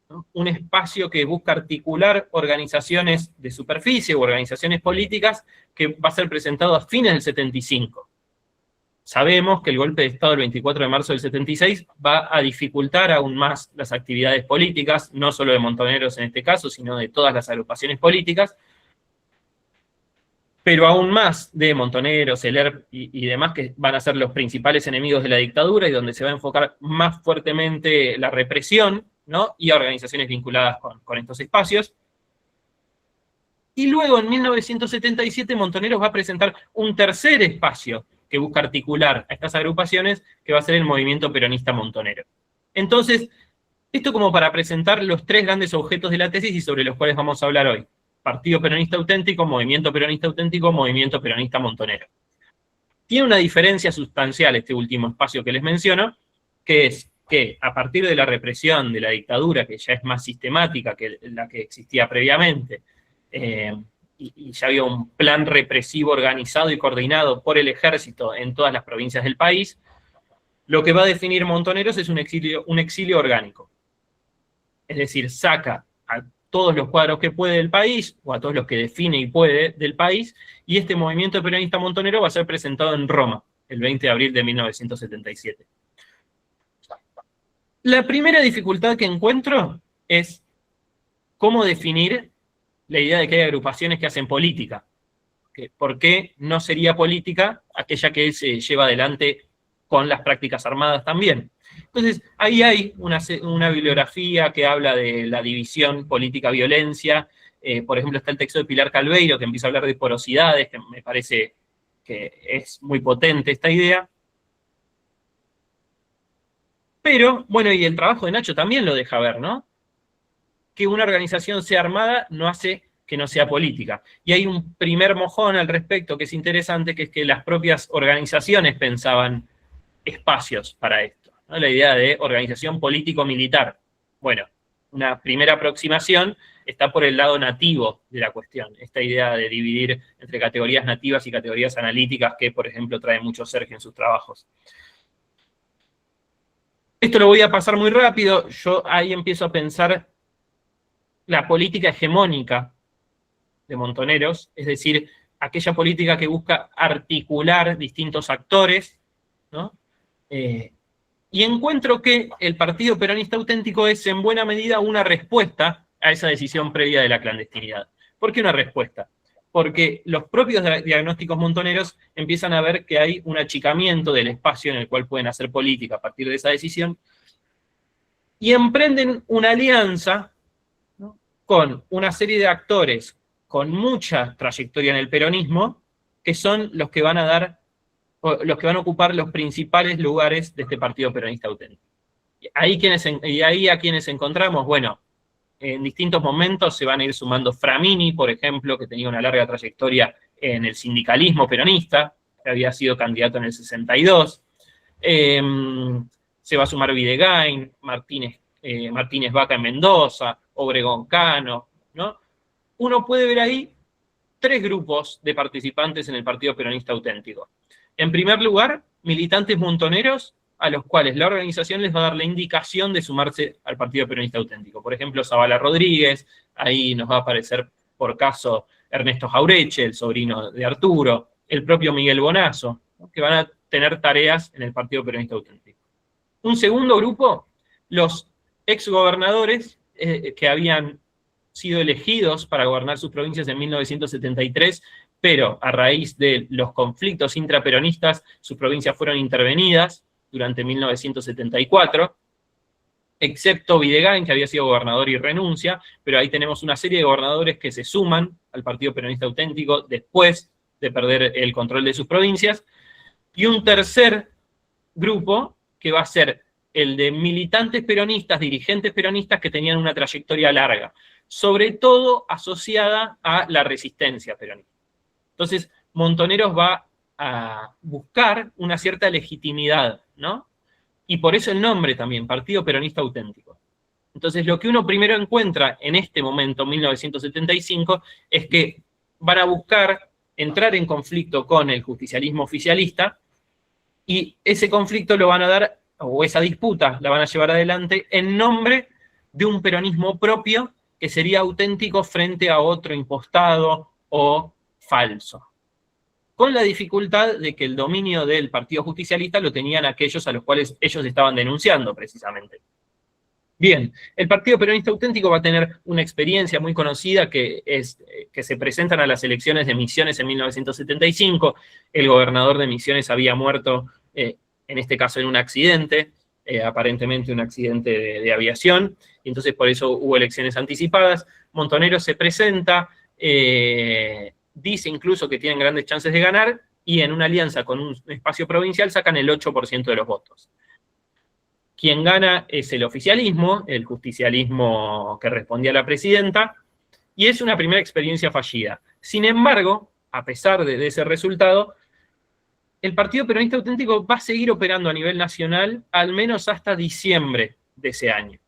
¿no?, un espacio que busca articular organizaciones de superficie o organizaciones políticas que va a ser presentado a fines del 75. Sabemos que el golpe de Estado del 24 de marzo del 76 va a dificultar aún más las actividades políticas, no solo de Montoneros en este caso, sino de todas las agrupaciones políticas, pero aún más de Montoneros, el ERP y demás, que van a ser los principales enemigos de la dictadura y donde se va a enfocar más fuertemente la represión, ¿no?, y a organizaciones vinculadas con estos espacios. Y luego, en 1977, Montoneros va a presentar un tercer espacio que busca articular a estas agrupaciones, que va a ser el Movimiento Peronista Montonero. Entonces, esto como para presentar los tres grandes objetos de la tesis y sobre los cuales vamos a hablar hoy. Partido Peronista Auténtico, Movimiento Peronista Auténtico, Movimiento Peronista Montonero. Tiene una diferencia sustancial este último espacio que les menciono, que es que a partir de la represión de la dictadura, que ya es más sistemática que la que existía previamente, y ya había un plan represivo organizado y coordinado por el ejército en todas las provincias del país, lo que va a definir Montoneros es un exilio orgánico. Es decir, saca a todos los cuadros que puede del país, o a todos los que define y puede del país, y este movimiento peronista montonero va a ser presentado en Roma, el 20 de abril de 1977. La primera dificultad que encuentro es cómo definir la idea de que hay agrupaciones que hacen política. ¿Por qué no sería política aquella que se lleva adelante con las prácticas armadas también? Entonces, ahí hay una bibliografía que habla de la división política-violencia. Por ejemplo, está el texto de Pilar Calveiro, que empieza a hablar de porosidades, que me parece que es muy potente esta idea. Pero, bueno, y el trabajo de Nacho también lo deja ver, ¿no? Que una organización sea armada no hace que no sea política. Y hay un primer mojón al respecto que es interesante, que es que las propias organizaciones pensaban espacios para esto, ¿no? La idea de organización político-militar. Bueno, una primera aproximación está por el lado nativo de la cuestión, esta idea de dividir entre categorías nativas y categorías analíticas que, por ejemplo, trae mucho Sergio en sus trabajos. Esto lo voy a pasar muy rápido. Yo ahí empiezo a pensar la política hegemónica de Montoneros, es decir, aquella política que busca articular distintos actores, ¿no? Y encuentro que el Partido Peronista Auténtico es en buena medida una respuesta a esa decisión previa de la clandestinidad. ¿Por qué una respuesta? Porque los propios diagnósticos montoneros empiezan a ver que hay un achicamiento del espacio en el cual pueden hacer política a partir de esa decisión y emprenden una alianza, ¿no?, con una serie de actores con mucha trayectoria en el peronismo, que son los que van a ocupar los principales lugares de este Partido Peronista Auténtico. Y ahí a quienes encontramos, bueno, en distintos momentos se van a ir sumando Framini, por ejemplo, que tenía una larga trayectoria en el sindicalismo peronista, que había sido candidato en el 62. Se va a sumar Videgain, Martínez Vaca en Mendoza, Obregón Cano, ¿no? Uno puede ver ahí tres grupos de participantes en el Partido Peronista Auténtico. En primer lugar, militantes montoneros a los cuales la organización les va a dar la indicación de sumarse al Partido Peronista Auténtico. Por ejemplo, Zavala Rodríguez, ahí nos va a aparecer por caso Ernesto Jaureche, el sobrino de Arturo, el propio Miguel Bonazo, ¿no?, que van a tener tareas en el Partido Peronista Auténtico. Un segundo grupo, los exgobernadores que habían sido elegidos para gobernar sus provincias en 1973, pero a raíz de los conflictos intraperonistas, sus provincias fueron intervenidas durante 1974, excepto Videgain, que había sido gobernador y renuncia, pero ahí tenemos una serie de gobernadores que se suman al Partido Peronista Auténtico después de perder el control de sus provincias, y un tercer grupo que va a ser el de militantes peronistas, dirigentes peronistas que tenían una trayectoria larga, sobre todo asociada a la resistencia peronista. Entonces, Montoneros va a buscar una cierta legitimidad, ¿no? Y por eso el nombre también, Partido Peronista Auténtico. Entonces, lo que uno primero encuentra en este momento, 1975, es que van a buscar entrar en conflicto con el justicialismo oficialista, y ese conflicto lo van a dar, o esa disputa la van a llevar adelante en nombre de un peronismo propio que sería auténtico frente a otro impostado o falso. Con la dificultad de que el dominio del Partido Justicialista lo tenían aquellos a los cuales ellos estaban denunciando, precisamente. Bien, el Partido Peronista Auténtico va a tener una experiencia muy conocida que se presentan a las elecciones de Misiones en 1975. El gobernador de Misiones había muerto, en este caso en un accidente, aparentemente un accidente de aviación, y entonces por eso hubo elecciones anticipadas. Montoneros se presenta, dice incluso que tienen grandes chances de ganar, y en una alianza con un espacio provincial sacan el 8% de los votos. Quien gana es el oficialismo, el justicialismo que respondía a la presidenta, y es una primera experiencia fallida. Sin embargo, a pesar de ese resultado, el Partido Peronista Auténtico va a seguir operando a nivel nacional al menos hasta diciembre de ese año.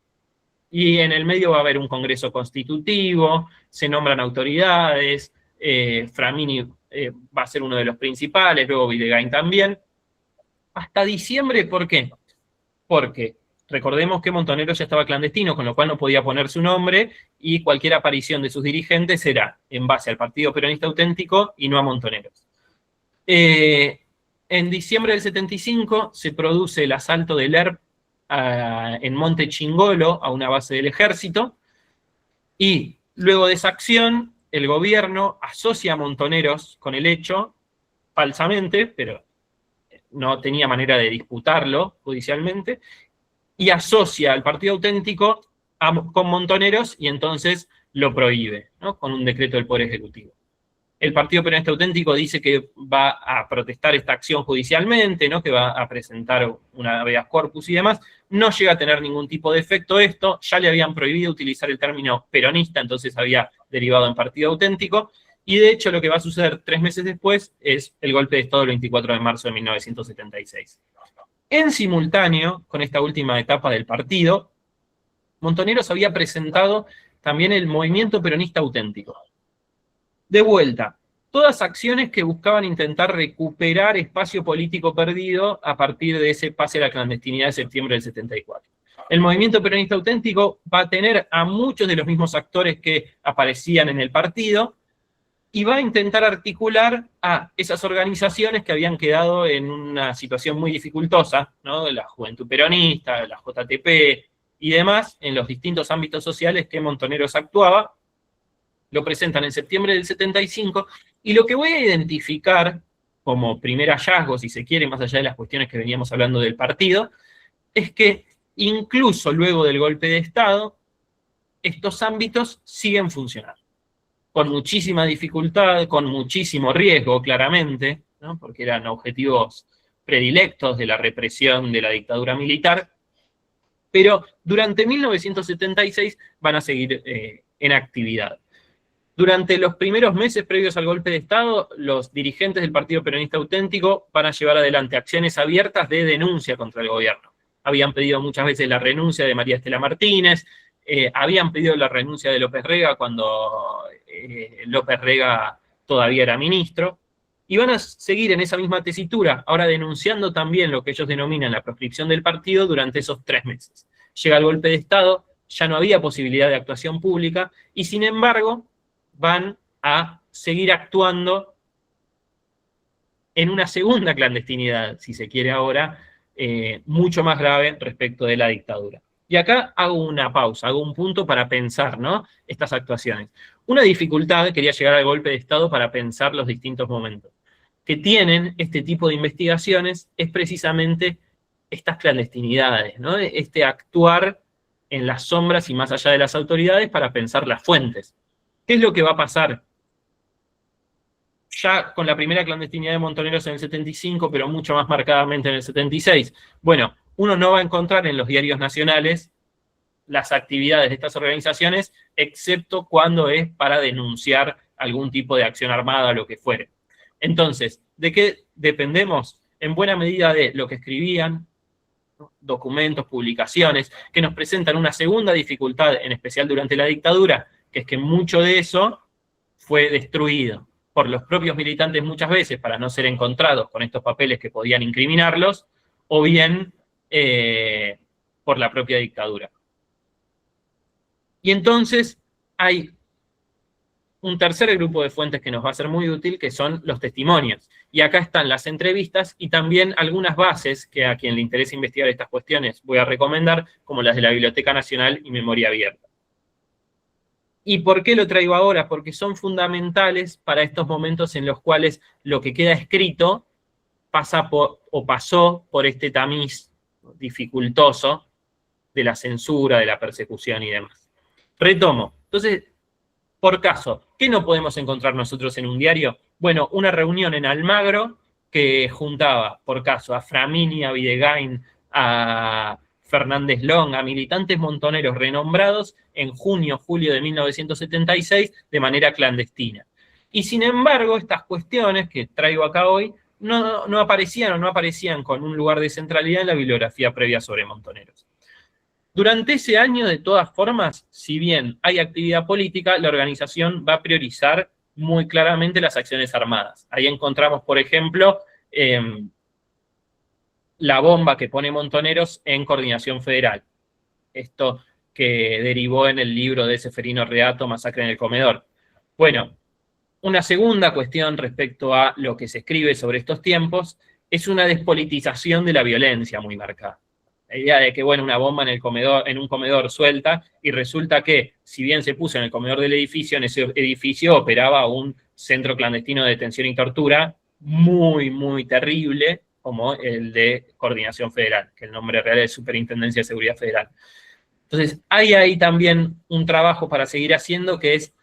Y en el medio va a haber un congreso constitutivo, se nombran autoridades, Framini va a ser uno de los principales, luego Videgain también. Hasta diciembre, ¿por qué? Porque recordemos que Montoneros ya estaba clandestino, con lo cual no podía poner su nombre, y cualquier aparición de sus dirigentes será en base al Partido Peronista Auténtico y no a Montoneros. En diciembre del 75 se produce el asalto del ERP en Monte Chingolo, a una base del ejército, y luego de esa acción, el gobierno asocia a Montoneros con el hecho, falsamente, pero no tenía manera de disputarlo judicialmente, y asocia al Partido Auténtico con Montoneros y entonces lo prohíbe, ¿no? Con un decreto del Poder Ejecutivo. El Partido Peronista Auténtico dice que va a protestar esta acción judicialmente, ¿no? Que va a presentar una habeas corpus y demás. No llega a tener ningún tipo de efecto esto. Ya le habían prohibido utilizar el término peronista, entonces había derivado en Partido Auténtico. Y de hecho lo que va a suceder 3 meses después es el golpe de Estado del 24 de marzo de 1976. En simultáneo con esta última etapa del partido, Montoneros había presentado también el Movimiento Peronista Auténtico. De vuelta, todas acciones que buscaban intentar recuperar espacio político perdido a partir de ese pase a la clandestinidad de septiembre del 74. El Movimiento Peronista Auténtico va a tener a muchos de los mismos actores que aparecían en el partido y va a intentar articular a esas organizaciones que habían quedado en una situación muy dificultosa, ¿no? La Juventud Peronista, la JTP y demás, en los distintos ámbitos sociales que Montoneros actuaba. Lo presentan en septiembre del 75, y lo que voy a identificar como primer hallazgo, si se quiere, más allá de las cuestiones que veníamos hablando del partido, es que incluso luego del golpe de Estado, estos ámbitos siguen funcionando. Con muchísima dificultad, con muchísimo riesgo, claramente, ¿no? Porque eran objetivos predilectos de la represión de la dictadura militar, pero durante 1976 van a seguir en actividad. Durante los primeros meses previos al golpe de Estado, los dirigentes del Partido Peronista Auténtico van a llevar adelante acciones abiertas de denuncia contra el gobierno. Habían pedido muchas veces la renuncia de María Estela Martínez, habían pedido la renuncia de López Rega cuando López Rega todavía era ministro, y van a seguir en esa misma tesitura, ahora denunciando también lo que ellos denominan la proscripción del partido durante esos 3 meses. Llega el golpe de Estado, ya no había posibilidad de actuación pública, y sin embargo van a seguir actuando en una segunda clandestinidad, si se quiere ahora, mucho más grave respecto de la dictadura. Y acá hago una pausa, hago un punto para pensar, ¿no? Estas actuaciones. Una dificultad, quería llegar al golpe de Estado para pensar los distintos momentos, que tienen este tipo de investigaciones es precisamente estas clandestinidades, ¿no? Este actuar en las sombras y más allá de las autoridades para pensar las fuentes. ¿Qué es lo que va a pasar? Ya con la primera clandestinidad de Montoneros en el 75, pero mucho más marcadamente en el 76. Bueno, uno no va a encontrar en los diarios nacionales las actividades de estas organizaciones, excepto cuando es para denunciar algún tipo de acción armada o lo que fuere. Entonces, ¿de qué dependemos? En buena medida de lo que escribían, ¿no? Documentos, publicaciones, que nos presentan una segunda dificultad, en especial durante la dictadura, que es que mucho de eso fue destruido por los propios militantes muchas veces para no ser encontrados con estos papeles que podían incriminarlos, o bien por la propia dictadura. Y entonces hay un tercer grupo de fuentes que nos va a ser muy útil, que son los testimonios. Y acá están las entrevistas y también algunas bases que a quien le interese investigar estas cuestiones voy a recomendar, como las de la Biblioteca Nacional y Memoria Abierta. ¿Y por qué lo traigo ahora? Porque son fundamentales para estos momentos en los cuales lo que queda escrito pasa por, o pasó por este tamiz dificultoso de la censura, de la persecución y demás. Retomo. Entonces, por caso, ¿qué no podemos encontrar nosotros en un diario? Bueno, una reunión en Almagro que juntaba, por caso, a Framini, a Videgain, a Fernández Long, a militantes montoneros renombrados en junio, julio de 1976 de manera clandestina. Y sin embargo, estas cuestiones que traigo acá hoy no aparecían o no aparecían con un lugar de centralidad en la bibliografía previa sobre Montoneros. Durante ese año, de todas formas, si bien hay actividad política, la organización va a priorizar muy claramente las acciones armadas. Ahí encontramos, por ejemplo, la bomba que pone Montoneros en Coordinación Federal. Esto que derivó en el libro de Seferino Reato, Masacre en el Comedor. Bueno, una segunda cuestión respecto a lo que se escribe sobre estos tiempos es una despolitización de la violencia muy marcada. La idea de que, bueno, una bomba en un comedor suelta, y resulta que, si bien se puso en el comedor del edificio, en ese edificio operaba un centro clandestino de detención y tortura muy, muy terrible, como el de Coordinación Federal, que el nombre real es Superintendencia de Seguridad Federal. Entonces, hay ahí también un trabajo para seguir haciendo, que es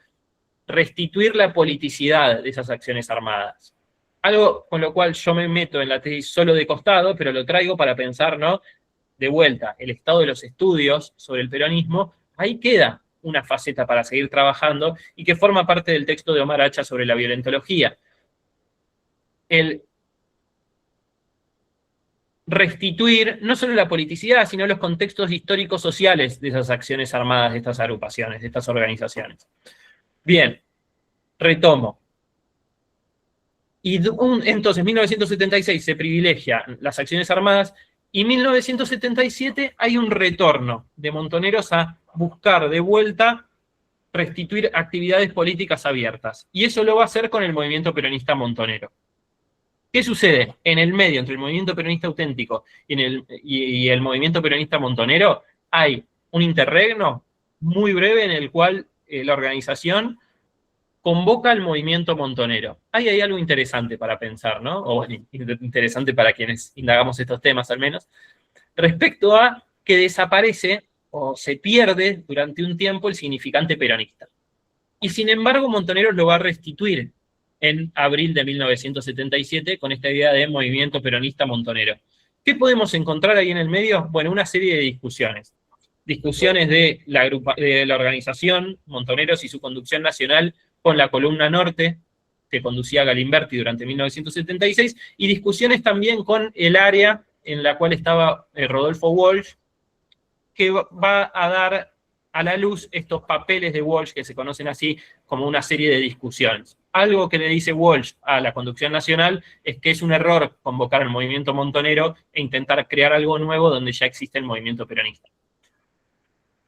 restituir la politicidad de esas acciones armadas. Algo con lo cual yo me meto en la tesis solo de costado, pero lo traigo para pensar, ¿no? De vuelta, el estado de los estudios sobre el peronismo, ahí queda una faceta para seguir trabajando y que forma parte del texto de Omar Hacha sobre la violentología. El restituir no solo la politicidad, sino los contextos históricos sociales de esas acciones armadas, de estas agrupaciones, de estas organizaciones. Bien, retomo. Y entonces, 1976 se privilegia las acciones armadas y en 1977 hay un retorno de Montoneros a buscar de vuelta restituir actividades políticas abiertas. Y eso lo va a hacer con el movimiento peronista montonero. ¿Qué sucede? En el medio, entre el movimiento peronista auténtico y el movimiento peronista montonero, hay un interregno muy breve en el cual la organización convoca al movimiento montonero. Ahí hay algo interesante para pensar, ¿no? O bueno, interesante para quienes indagamos estos temas al menos, respecto a que desaparece o se pierde durante un tiempo el significante peronista. Y sin embargo, Montoneros lo va a restituir en abril de 1977 con esta idea de movimiento peronista montonero. ¿Qué podemos encontrar ahí en el medio? Bueno, una serie de discusiones. Discusiones de la organización Montoneros y su conducción nacional con la columna norte, que conducía Galimberti durante 1976, y discusiones también con el área en la cual estaba Rodolfo Walsh, que va a dar a la luz estos papeles de Walsh, que se conocen así como una serie de discusiones. Algo que le dice Walsh a la conducción nacional es que es un error convocar al movimiento montonero e intentar crear algo nuevo donde ya existe el movimiento peronista.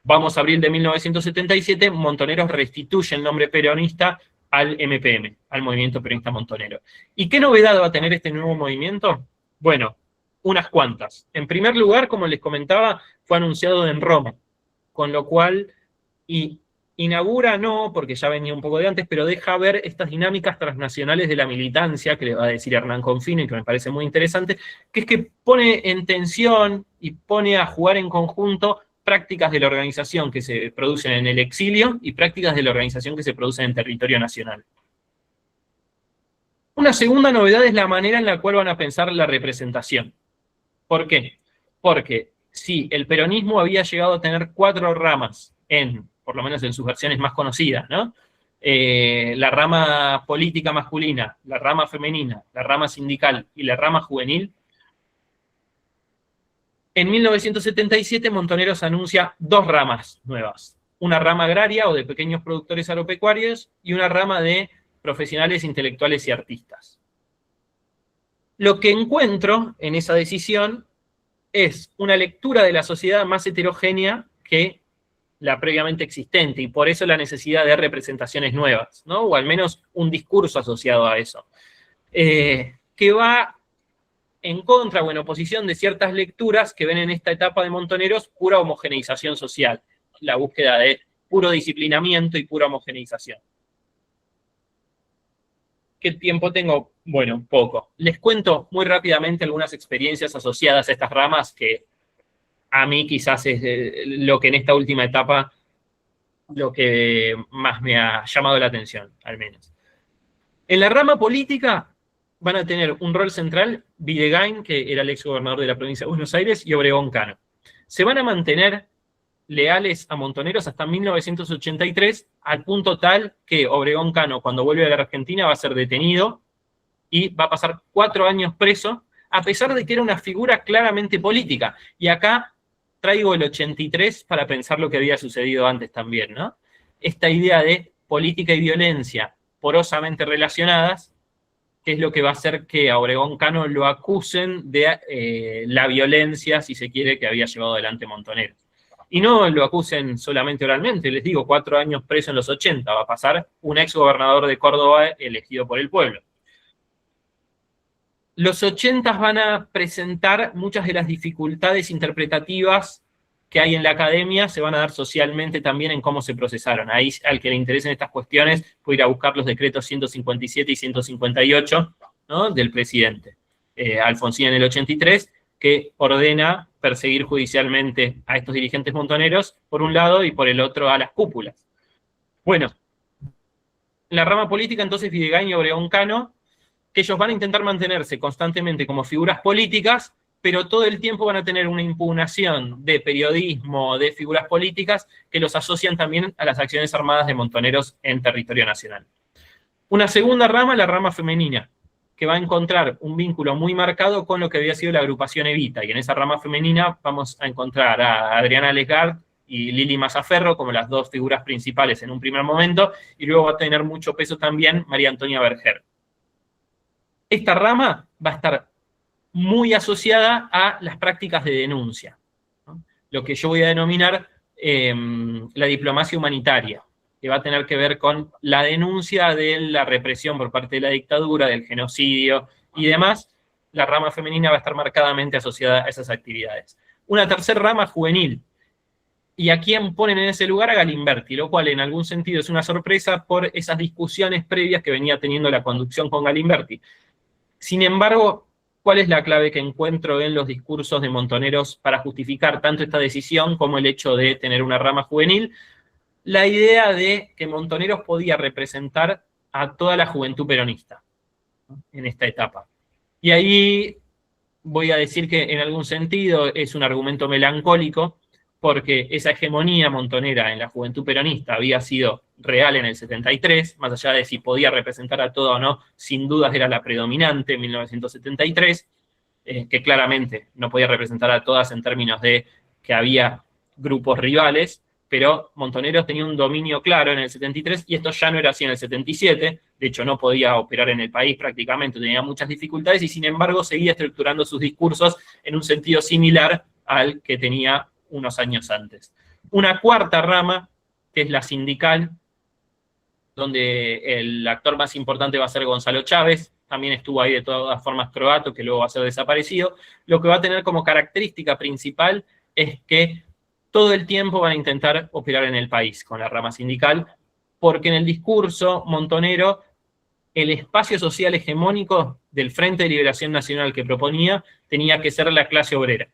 Vamos a abril de 1977, Montoneros restituye el nombre peronista al MPM, al movimiento peronista montonero. ¿Y qué novedad va a tener este nuevo movimiento? Bueno, unas cuantas. En primer lugar, como les comentaba, fue anunciado en Roma, con lo cual inaugura, no, porque ya venía un poco de antes, pero deja ver estas dinámicas transnacionales de la militancia, que le va a decir Hernán Confino, y que me parece muy interesante, que es que pone en tensión y pone a jugar en conjunto prácticas de la organización que se producen en el exilio y prácticas de la organización que se producen en territorio nacional. Una segunda novedad es la manera en la cual van a pensar la representación. ¿Por qué? Porque si el peronismo había llegado a tener 4 ramas, por lo menos en sus versiones más conocidas, ¿no? La rama política masculina, la rama femenina, la rama sindical y la rama juvenil, en 1977 Montoneros anuncia 2 ramas nuevas. Una rama agraria o de pequeños productores agropecuarios y una rama de profesionales intelectuales y artistas. Lo que encuentro en esa decisión es una lectura de la sociedad más heterogénea que la previamente existente, y por eso la necesidad de representaciones nuevas, ¿no? O al menos un discurso asociado a eso, que va en contra o en oposición de ciertas lecturas que ven en esta etapa de Montoneros pura homogeneización social, la búsqueda de puro disciplinamiento y pura homogeneización. ¿Qué tiempo tengo? Bueno, poco. Les cuento muy rápidamente algunas experiencias asociadas a estas ramas que a mí quizás es lo que en esta última etapa, lo que más me ha llamado la atención, al menos. En la rama política van a tener un rol central Videgain, que era el ex gobernador de la provincia de Buenos Aires, y Obregón Cano. Se van a mantener leales a Montoneros hasta 1983, al punto tal que Obregón Cano, cuando vuelve a la Argentina, va a ser detenido y va a pasar 4 años preso, a pesar de que era una figura claramente política. Y acá traigo el 83 para pensar lo que había sucedido antes también, ¿no? Esta idea de política y violencia porosamente relacionadas, que es lo que va a hacer que a Obregón Cano lo acusen de la violencia, si se quiere, que había llevado adelante Montoneros. Y no lo acusen solamente oralmente, les digo, 4 años preso en los 80, va a pasar un ex gobernador de Córdoba elegido por el pueblo. Los 80 van a presentar muchas de las dificultades interpretativas que hay en la academia, se van a dar socialmente también en cómo se procesaron. Ahí, al que le interesen estas cuestiones, puede ir a buscar los decretos 157 y 158, ¿no?, del presidente. Alfonsín en el 83, que ordena perseguir judicialmente a estos dirigentes montoneros, por un lado, y por el otro a las cúpulas. Bueno, la rama política, entonces, Videgain y Obregón Cano, que ellos van a intentar mantenerse constantemente como figuras políticas, pero todo el tiempo van a tener una impugnación de periodismo, de figuras políticas, que los asocian también a las acciones armadas de montoneros en territorio nacional. Una segunda rama, la rama femenina, que va a encontrar un vínculo muy marcado con lo que había sido la agrupación Evita, y en esa rama femenina vamos a encontrar a Adriana Lesgard y Lili Mazzaferro como las dos figuras principales en un primer momento, y luego va a tener mucho peso también María Antonia Berger. Esta rama va a estar muy asociada a las prácticas de denuncia, ¿no? Lo que yo voy a denominar la diplomacia humanitaria, que va a tener que ver con la denuncia de la represión por parte de la dictadura, del genocidio y demás. La rama femenina va a estar marcadamente asociada a esas actividades. Una tercera rama juvenil. ¿Y a quién ponen en ese lugar? A Galimberti, lo cual en algún sentido es una sorpresa por esas discusiones previas que venía teniendo la conducción con Galimberti. Sin embargo, ¿cuál es la clave que encuentro en los discursos de Montoneros para justificar tanto esta decisión como el hecho de tener una rama juvenil? La idea de que Montoneros podía representar a toda la juventud peronista, ¿no?, en esta etapa. Y ahí voy a decir que en algún sentido es un argumento melancólico, porque esa hegemonía montonera en la juventud peronista había sido real en el 73, más allá de si podía representar a todo o no, sin dudas era la predominante en 1973, que claramente no podía representar a todas en términos de que había grupos rivales, pero Montoneros tenía un dominio claro en el 73, y esto ya no era así en el 77, de hecho no podía operar en el país prácticamente, tenía muchas dificultades, y sin embargo seguía estructurando sus discursos en un sentido similar al que tenía unos años antes. Una cuarta rama, que es la sindical, donde el actor más importante va a ser Gonzalo Chávez, también estuvo ahí de todas formas Croatto, que luego va a ser desaparecido. Lo que va a tener como característica principal es que todo el tiempo van a intentar operar en el país con la rama sindical, porque en el discurso montonero, el espacio social hegemónico del Frente de Liberación Nacional que proponía tenía que ser la clase obrera.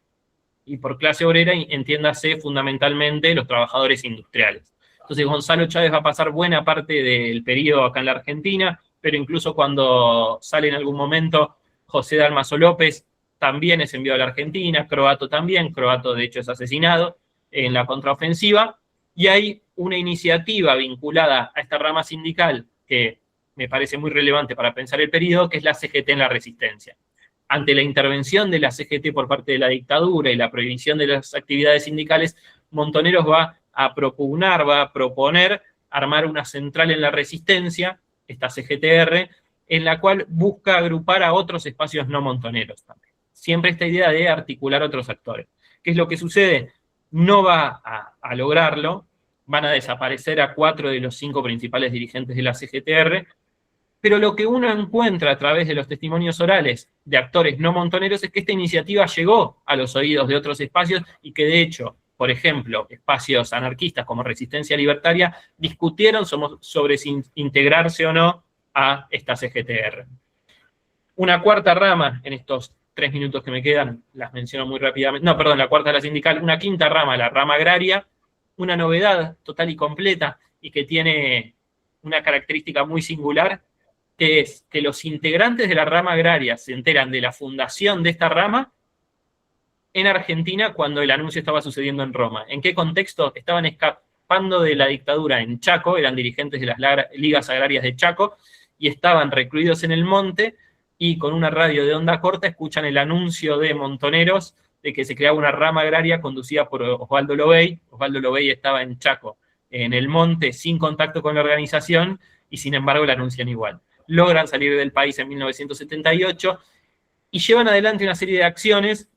Y por clase obrera entiéndase fundamentalmente los trabajadores industriales. Entonces Gonzalo Chávez va a pasar buena parte del periodo acá en la Argentina, pero incluso cuando sale en algún momento José Dálmaso López, también es enviado a la Argentina, Croatto también, Croatto de hecho es asesinado en la contraofensiva, y hay una iniciativa vinculada a esta rama sindical que me parece muy relevante para pensar el periodo, que es la CGT en la resistencia. Ante la intervención de la CGT por parte de la dictadura y la prohibición de las actividades sindicales, Montoneros va a propugnar, va a proponer armar una central en la resistencia, esta CGTR, en la cual busca agrupar a otros espacios no montoneros también. Siempre esta idea de articular otros actores. ¿Qué es lo que sucede? No va a lograrlo, van a desaparecer a 4 de los 5 principales dirigentes de la CGTR, pero lo que uno encuentra a través de los testimonios orales de actores no montoneros es que esta iniciativa llegó a los oídos de otros espacios y que de hecho, por ejemplo, espacios anarquistas como Resistencia Libertaria discutieron sobre si integrarse o no a esta CGTR. Una cuarta rama, en estos 3 minutos que me quedan, las menciono muy rápidamente, no, perdón, la cuarta es la sindical, una quinta rama, la rama agraria, una novedad total y completa y que tiene una característica muy singular, que es que los integrantes de la rama agraria se enteran de la fundación de esta rama en Argentina cuando el anuncio estaba sucediendo en Roma. ¿En qué contexto? Estaban escapando de la dictadura en Chaco, eran dirigentes de las ligas agrarias de Chaco, y estaban recluidos en el monte, y con una radio de onda corta escuchan el anuncio de Montoneros de que se creaba una rama agraria conducida por Osvaldo Lobey. Osvaldo Lobey estaba en Chaco, en el monte, sin contacto con la organización, y sin embargo la anuncian igual. Logran salir del país en 1978 y llevan adelante una serie de acciones,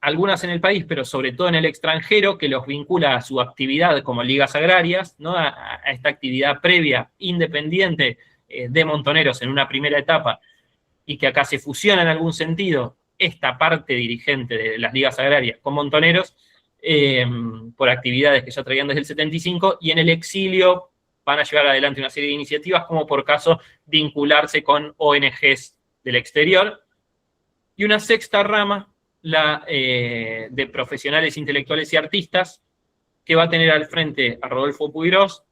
algunas en el país, pero sobre todo en el extranjero, que los vincula a su actividad como ligas agrarias, ¿no? a esta actividad previa, independiente de Montoneros en una primera etapa, y que acá se fusiona en algún sentido esta parte dirigente de las ligas agrarias con Montoneros, por actividades que ya traían desde el 75, y en el exilio van a llevar adelante una serie de iniciativas, como por caso vincularse con ONGs del exterior, y una sexta rama, la de profesionales intelectuales y artistas, que va a tener al frente a Rodolfo Puiggrós,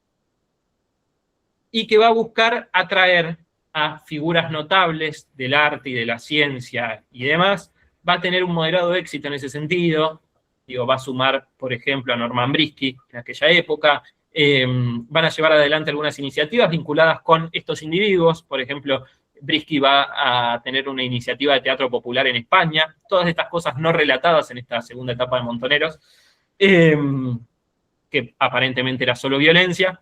y que va a buscar atraer a figuras notables del arte y de la ciencia y demás. Va a tener un moderado éxito en ese sentido. Digo, va a sumar, por ejemplo, a Norman Brisky en aquella época. Van a llevar adelante algunas iniciativas vinculadas con estos individuos. Por ejemplo, Brisky va a tener una iniciativa de teatro popular en España. Todas estas cosas no relatadas en esta segunda etapa de Montoneros, que aparentemente era solo violencia,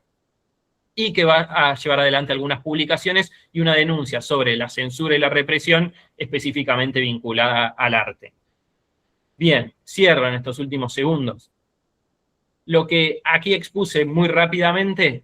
y que va a llevar adelante algunas publicaciones y una denuncia sobre la censura y la represión específicamente vinculada al arte. Bien, cierro en estos últimos segundos. Lo que aquí expuse muy rápidamente,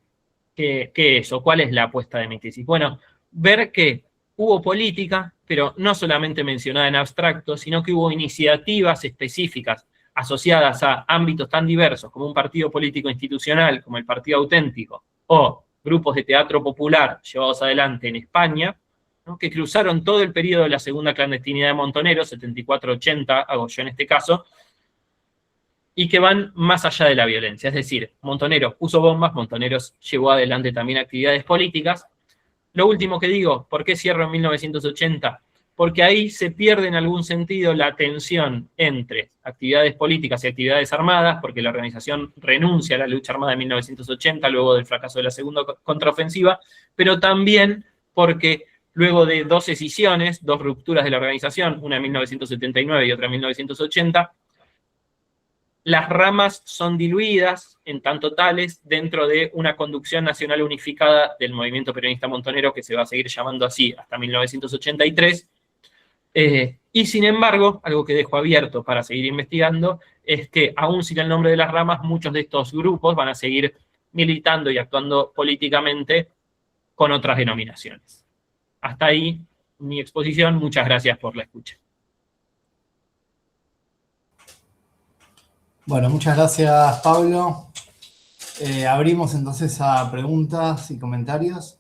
¿qué es o cuál es la apuesta de mi tesis? Bueno, ver que hubo política, pero no solamente mencionada en abstracto, sino que hubo iniciativas específicas asociadas a ámbitos tan diversos como un partido político institucional, como el Partido Auténtico, o grupos de teatro popular llevados adelante en España, ¿no?, que cruzaron todo el periodo de la segunda clandestinidad de Montoneros, 74-80, hago yo en este caso, y que van más allá de la violencia. Es decir, Montoneros puso bombas, Montoneros llevó adelante también actividades políticas. Lo último que digo, ¿por qué cierro en 1980? Porque ahí se pierde en algún sentido la tensión entre actividades políticas y actividades armadas, porque la organización renuncia a la lucha armada en 1980, luego del fracaso de la segunda contraofensiva, pero también porque luego de dos escisiones, dos rupturas de la organización, una en 1979 y otra en 1980, las ramas son diluidas en tanto tales dentro de una conducción nacional unificada del movimiento peronista montonero, que se va a seguir llamando así hasta 1983. Y sin embargo, algo que dejo abierto para seguir investigando, es que aún sin el nombre de las ramas, muchos de estos grupos van a seguir militando y actuando políticamente con otras denominaciones. Hasta ahí mi exposición. Muchas gracias por la escucha. Bueno, muchas gracias, Pablo. Abrimos entonces a preguntas y comentarios.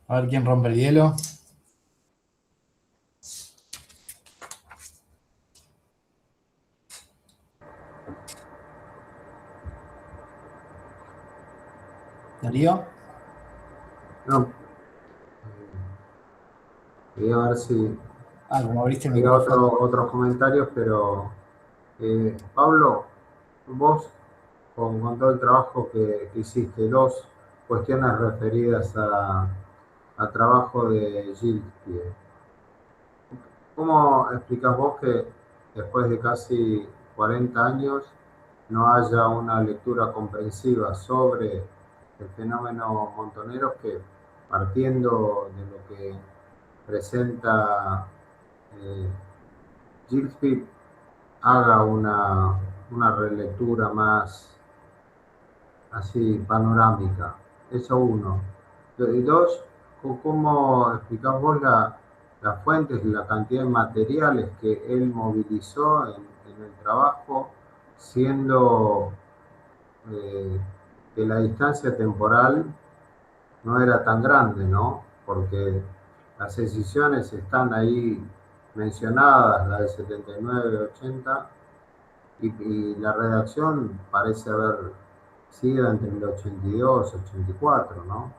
A ver quién rompe el hielo. ¿Darío? No. Quería ver si como abriste el hay micrófono. otros comentarios, pero Pablo, vos con todo el trabajo que hiciste, dos cuestiones referidas al trabajo de Gillespie. ¿Cómo explicás vos que después de casi 40 años no haya una lectura comprensiva sobre el fenómeno Montoneros, que partiendo de lo que presenta Gillespie haga una relectura más así panorámica? Eso uno. Y dos, ¿cómo explicás vos las fuentes, la cantidad de materiales que él movilizó en el trabajo, siendo que la distancia temporal no era tan grande, ¿no? Porque las escisiones están ahí mencionadas, la de 79, 80, y la redacción parece haber sido entre el 82 y 84, ¿no?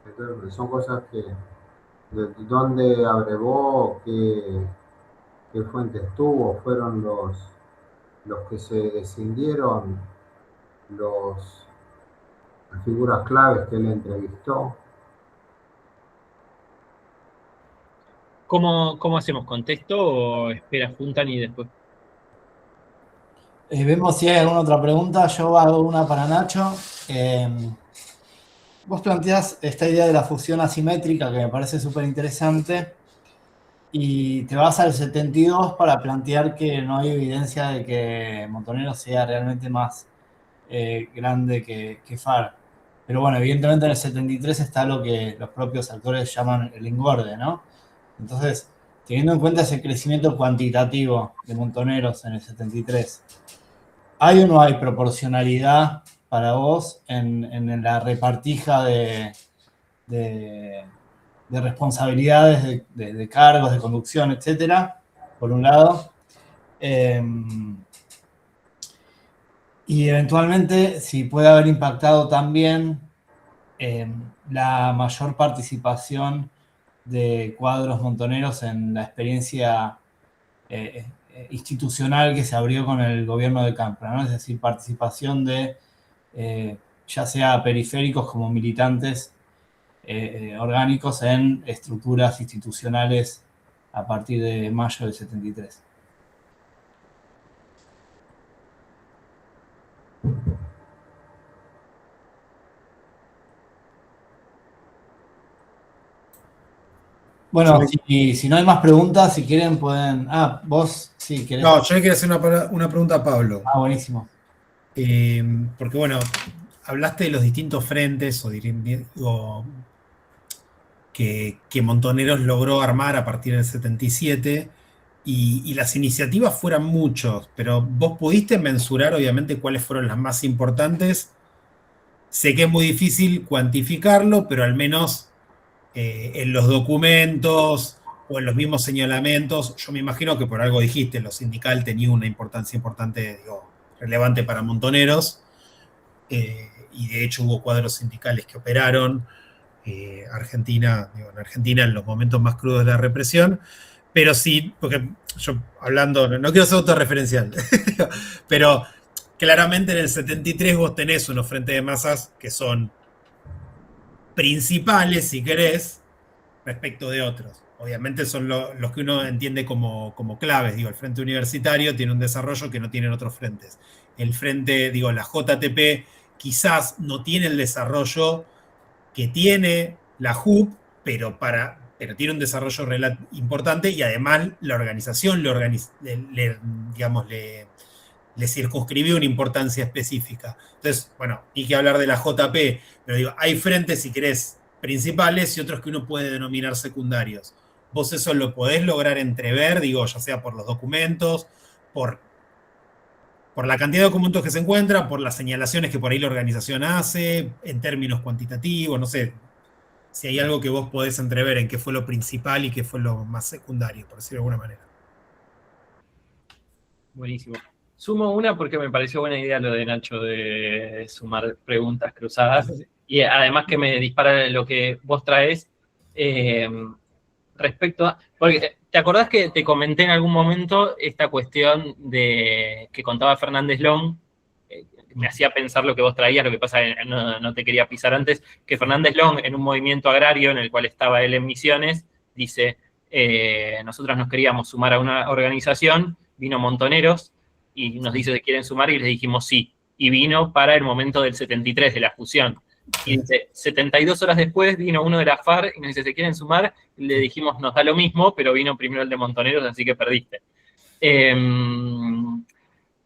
Entonces, son cosas que, de dónde abrevó, qué fuentes tuvo, fueron los que se escindieron, las figuras claves que él entrevistó. ¿Cómo hacemos? ¿Contesto o espera juntan y después? Vemos si hay alguna otra pregunta. Yo hago una para Nacho. Vos planteás esta idea de la fusión asimétrica, que me parece súper interesante, y te vas al 72 para plantear que no hay evidencia de que Montoneros sea realmente más grande que Far. Pero bueno, evidentemente en el 73 está lo que los propios actores llaman el engorde, ¿no? Entonces, teniendo en cuenta ese crecimiento cuantitativo de Montoneros en el 73, ¿hay o no hay proporcionalidad para vos en la repartija de responsabilidades, de cargos, de conducción, etcétera, por un lado? Y eventualmente, si puede haber impactado también la mayor participación de cuadros montoneros en la experiencia institucional que se abrió con el gobierno de Campra, ¿no? Es decir, participación de ya sea periféricos como militantes orgánicos en estructuras institucionales a partir de mayo del 73. Bueno, si no hay más preguntas, si quieren pueden... Ah, vos sí querés... No, yo le quería hacer una pregunta a Pablo. Ah, buenísimo. Porque bueno, hablaste de los distintos frentes que Montoneros logró armar a partir del 77 y las iniciativas fueron muchos, pero vos pudiste mensurar obviamente cuáles fueron las más importantes. Sé que es muy difícil cuantificarlo, pero al menos en los documentos o en los mismos señalamientos, yo me imagino que por algo dijiste, lo sindical tenía una importancia importante, relevante para Montoneros, y de hecho hubo cuadros sindicales que operaron en Argentina en los momentos más crudos de la represión, pero sí, porque yo hablando, no quiero ser autorreferencial, pero claramente en el 73 vos tenés unos frentes de masas que son principales, si querés, respecto de otros. Obviamente son los que uno entiende como claves. El frente universitario tiene un desarrollo que no tienen otros frentes. El frente, la JTP quizás no tiene el desarrollo que tiene la JUP, pero tiene un desarrollo importante y además la organización le circunscribió una importancia específica. Entonces, bueno, hay que hablar de la JP, pero hay frentes, si querés, principales y otros que uno puede denominar secundarios. Vos eso lo podés lograr entrever, ya sea por los documentos, por la cantidad de documentos que se encuentran, por las señalaciones que por ahí la organización hace, en términos cuantitativos, no sé, si hay algo que vos podés entrever en qué fue lo principal y qué fue lo más secundario, por decirlo de alguna manera. Buenísimo. Sumo una porque me pareció buena idea lo de Nacho de sumar preguntas cruzadas y además que me dispara lo que vos traes respecto a... Porque, ¿te acordás que te comenté en algún momento esta cuestión de que contaba Fernández Long? Me hacía pensar lo que vos traías, lo que pasa es que no te quería pisar antes, que Fernández Long, en un movimiento agrario en el cual estaba él en Misiones, dice, nosotros nos queríamos sumar a una organización, vino Montoneros, y nos dice si quieren sumar, y les dijimos sí. Y vino para el momento del 73, de la fusión. Y dice, 72 horas después vino uno de la FARC y nos dice, ¿se quieren sumar? Y le dijimos, nos da lo mismo, pero vino primero el de Montoneros, así que perdiste.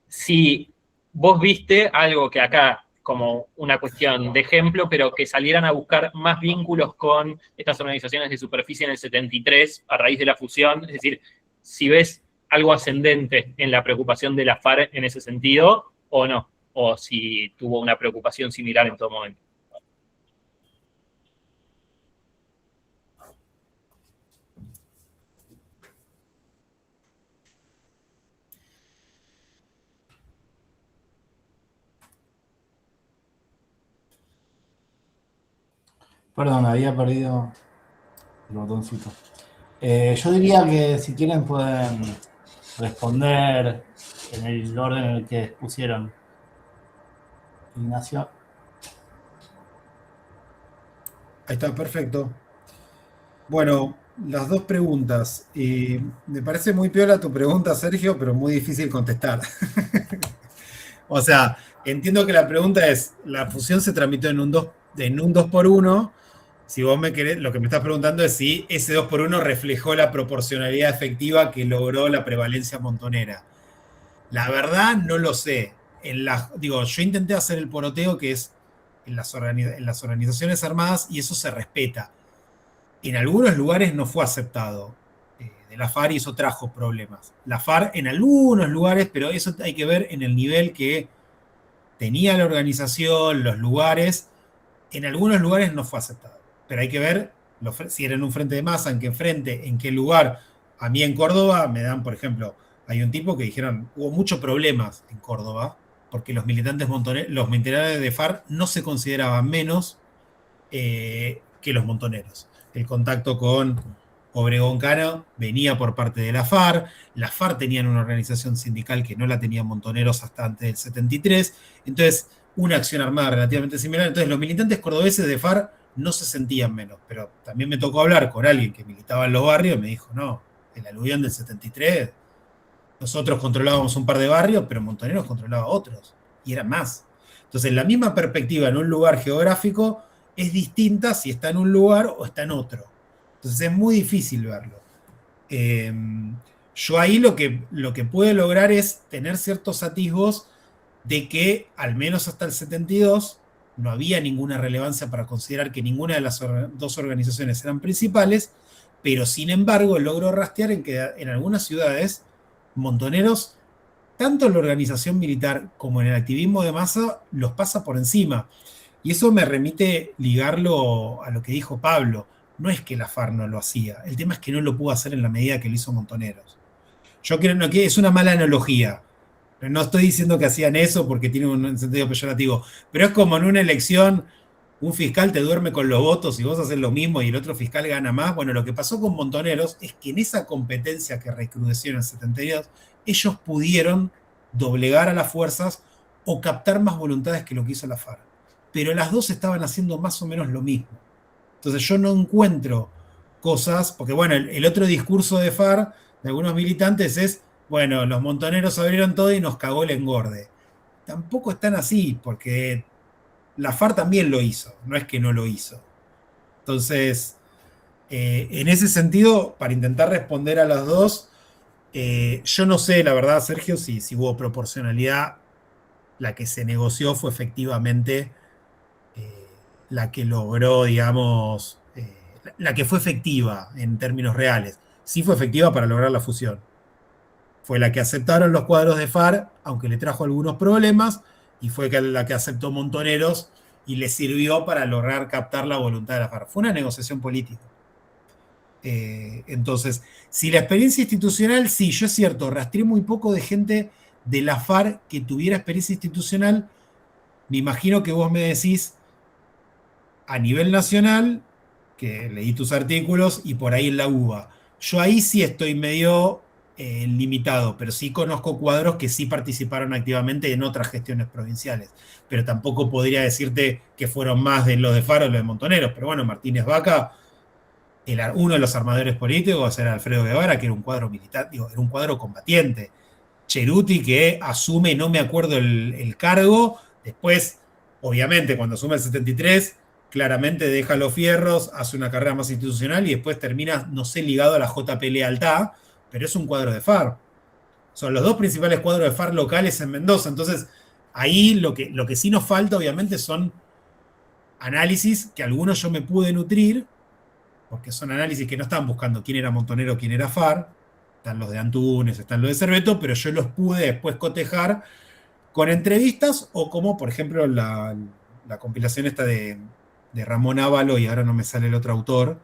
Si vos viste algo que acá, como una cuestión de ejemplo, pero que salieran a buscar más vínculos con estas organizaciones de superficie en el 73 a raíz de la fusión, es decir, si ves algo ascendente en la preocupación de la FARC en ese sentido, o no, o si tuvo una preocupación similar en todo momento. Perdón, había perdido el botoncito. Yo diría que si quieren pueden responder en el orden en el que pusieron. Ignacio. Ahí está, perfecto. Bueno, las dos preguntas. Me parece muy piola tu pregunta, Sergio, pero muy difícil contestar. O sea, entiendo que la pregunta es, la fusión se tramitó en un 2x1. Si vos me querés, lo que me estás preguntando es si ese 2x1 reflejó la proporcionalidad efectiva que logró la prevalencia montonera. La verdad, no lo sé. Yo intenté hacer el poroteo, que es en las organizaciones armadas y eso se respeta. En algunos lugares no fue aceptado. De la FARC y eso trajo problemas. La FARC en algunos lugares, pero eso hay que ver en el nivel que tenía la organización, los lugares. En algunos lugares no fue aceptado. Pero hay que ver si era en un frente de masa, en qué frente, en qué lugar. A mí en Córdoba me dan, por ejemplo, hay un tipo que dijeron, hubo muchos problemas en Córdoba, porque los militantes de FARC no se consideraban menos que los montoneros. El contacto con Obregón Cano venía por parte de la FARC tenían una organización sindical que no la tenían montoneros hasta antes del 73, entonces una acción armada relativamente similar, entonces los militantes cordobeses de FARC no se sentían menos, pero también me tocó hablar con alguien que militaba en los barrios y me dijo, no, el aluvión del 73, nosotros controlábamos un par de barrios, pero Montoneros controlaba otros, y eran más. Entonces la misma perspectiva en un lugar geográfico es distinta si está en un lugar o está en otro. Entonces es muy difícil verlo. Yo ahí lo que puedo lograr es tener ciertos atisbos de que al menos hasta el 72 no había ninguna relevancia para considerar que ninguna de las dos organizaciones eran principales, pero sin embargo logro rastrear en que en algunas ciudades Montoneros, tanto en la organización militar como en el activismo de masa, los pasa por encima. Y eso me remite ligarlo a lo que dijo Pablo. No es que la FARC no lo hacía, el tema es que no lo pudo hacer en la medida que lo hizo Montoneros. Yo creo que es una mala analogía. No estoy diciendo que hacían eso porque tiene un sentido peyorativo, pero es como en una elección, un fiscal te duerme con los votos y vos haces lo mismo y el otro fiscal gana más. Bueno, lo que pasó con Montoneros es que en esa competencia que recrudeció en el 72, ellos pudieron doblegar a las fuerzas o captar más voluntades que lo que hizo la FARC. Pero las dos estaban haciendo más o menos lo mismo. Entonces yo no encuentro cosas, porque bueno, el otro discurso de FARC, de algunos militantes, es, bueno, los montoneros abrieron todo y nos cagó el engorde. Tampoco están así, porque la FARC también lo hizo, no es que no lo hizo. Entonces, en ese sentido, para intentar responder a las dos, yo no sé, la verdad, Sergio, si hubo proporcionalidad. La que se negoció fue efectivamente la que logró, digamos, la que fue efectiva en términos reales. Sí fue efectiva para lograr la fusión. Fue la que aceptaron los cuadros de FARC, aunque le trajo algunos problemas, y fue la que aceptó Montoneros y le sirvió para lograr captar la voluntad de la FARC. Fue una negociación política. Entonces, si la experiencia institucional, sí, yo es cierto, rastreé muy poco de gente de la FARC que tuviera experiencia institucional. Me imagino que vos me decís a nivel nacional, que leí tus artículos, y por ahí en la UBA. Yo ahí sí estoy medio limitado, pero sí conozco cuadros que sí participaron activamente en otras gestiones provinciales. Pero tampoco podría decirte que fueron más de los de FARC o los de Montoneros. Pero bueno, Martínez Vaca, uno de los armadores políticos era Alfredo Guevara, que era un cuadro militar, era un cuadro combatiente. Cheruti, que asume, no me acuerdo el cargo, después, obviamente, cuando asume el 73, claramente deja los fierros, hace una carrera más institucional y después termina, no sé, ligado a la JP Lealtad, pero es un cuadro de FARC. Son los dos principales cuadros de FARC locales en Mendoza. Entonces, ahí lo que sí nos falta, obviamente, son análisis que algunos yo me pude nutrir, porque son análisis que no están buscando quién era Montonero, quién era FARC. Están los de Antunes, están los de Cerveto, pero yo los pude después cotejar con entrevistas o como, por ejemplo, la compilación esta de Ramón Ávalo, y ahora no me sale el otro autor,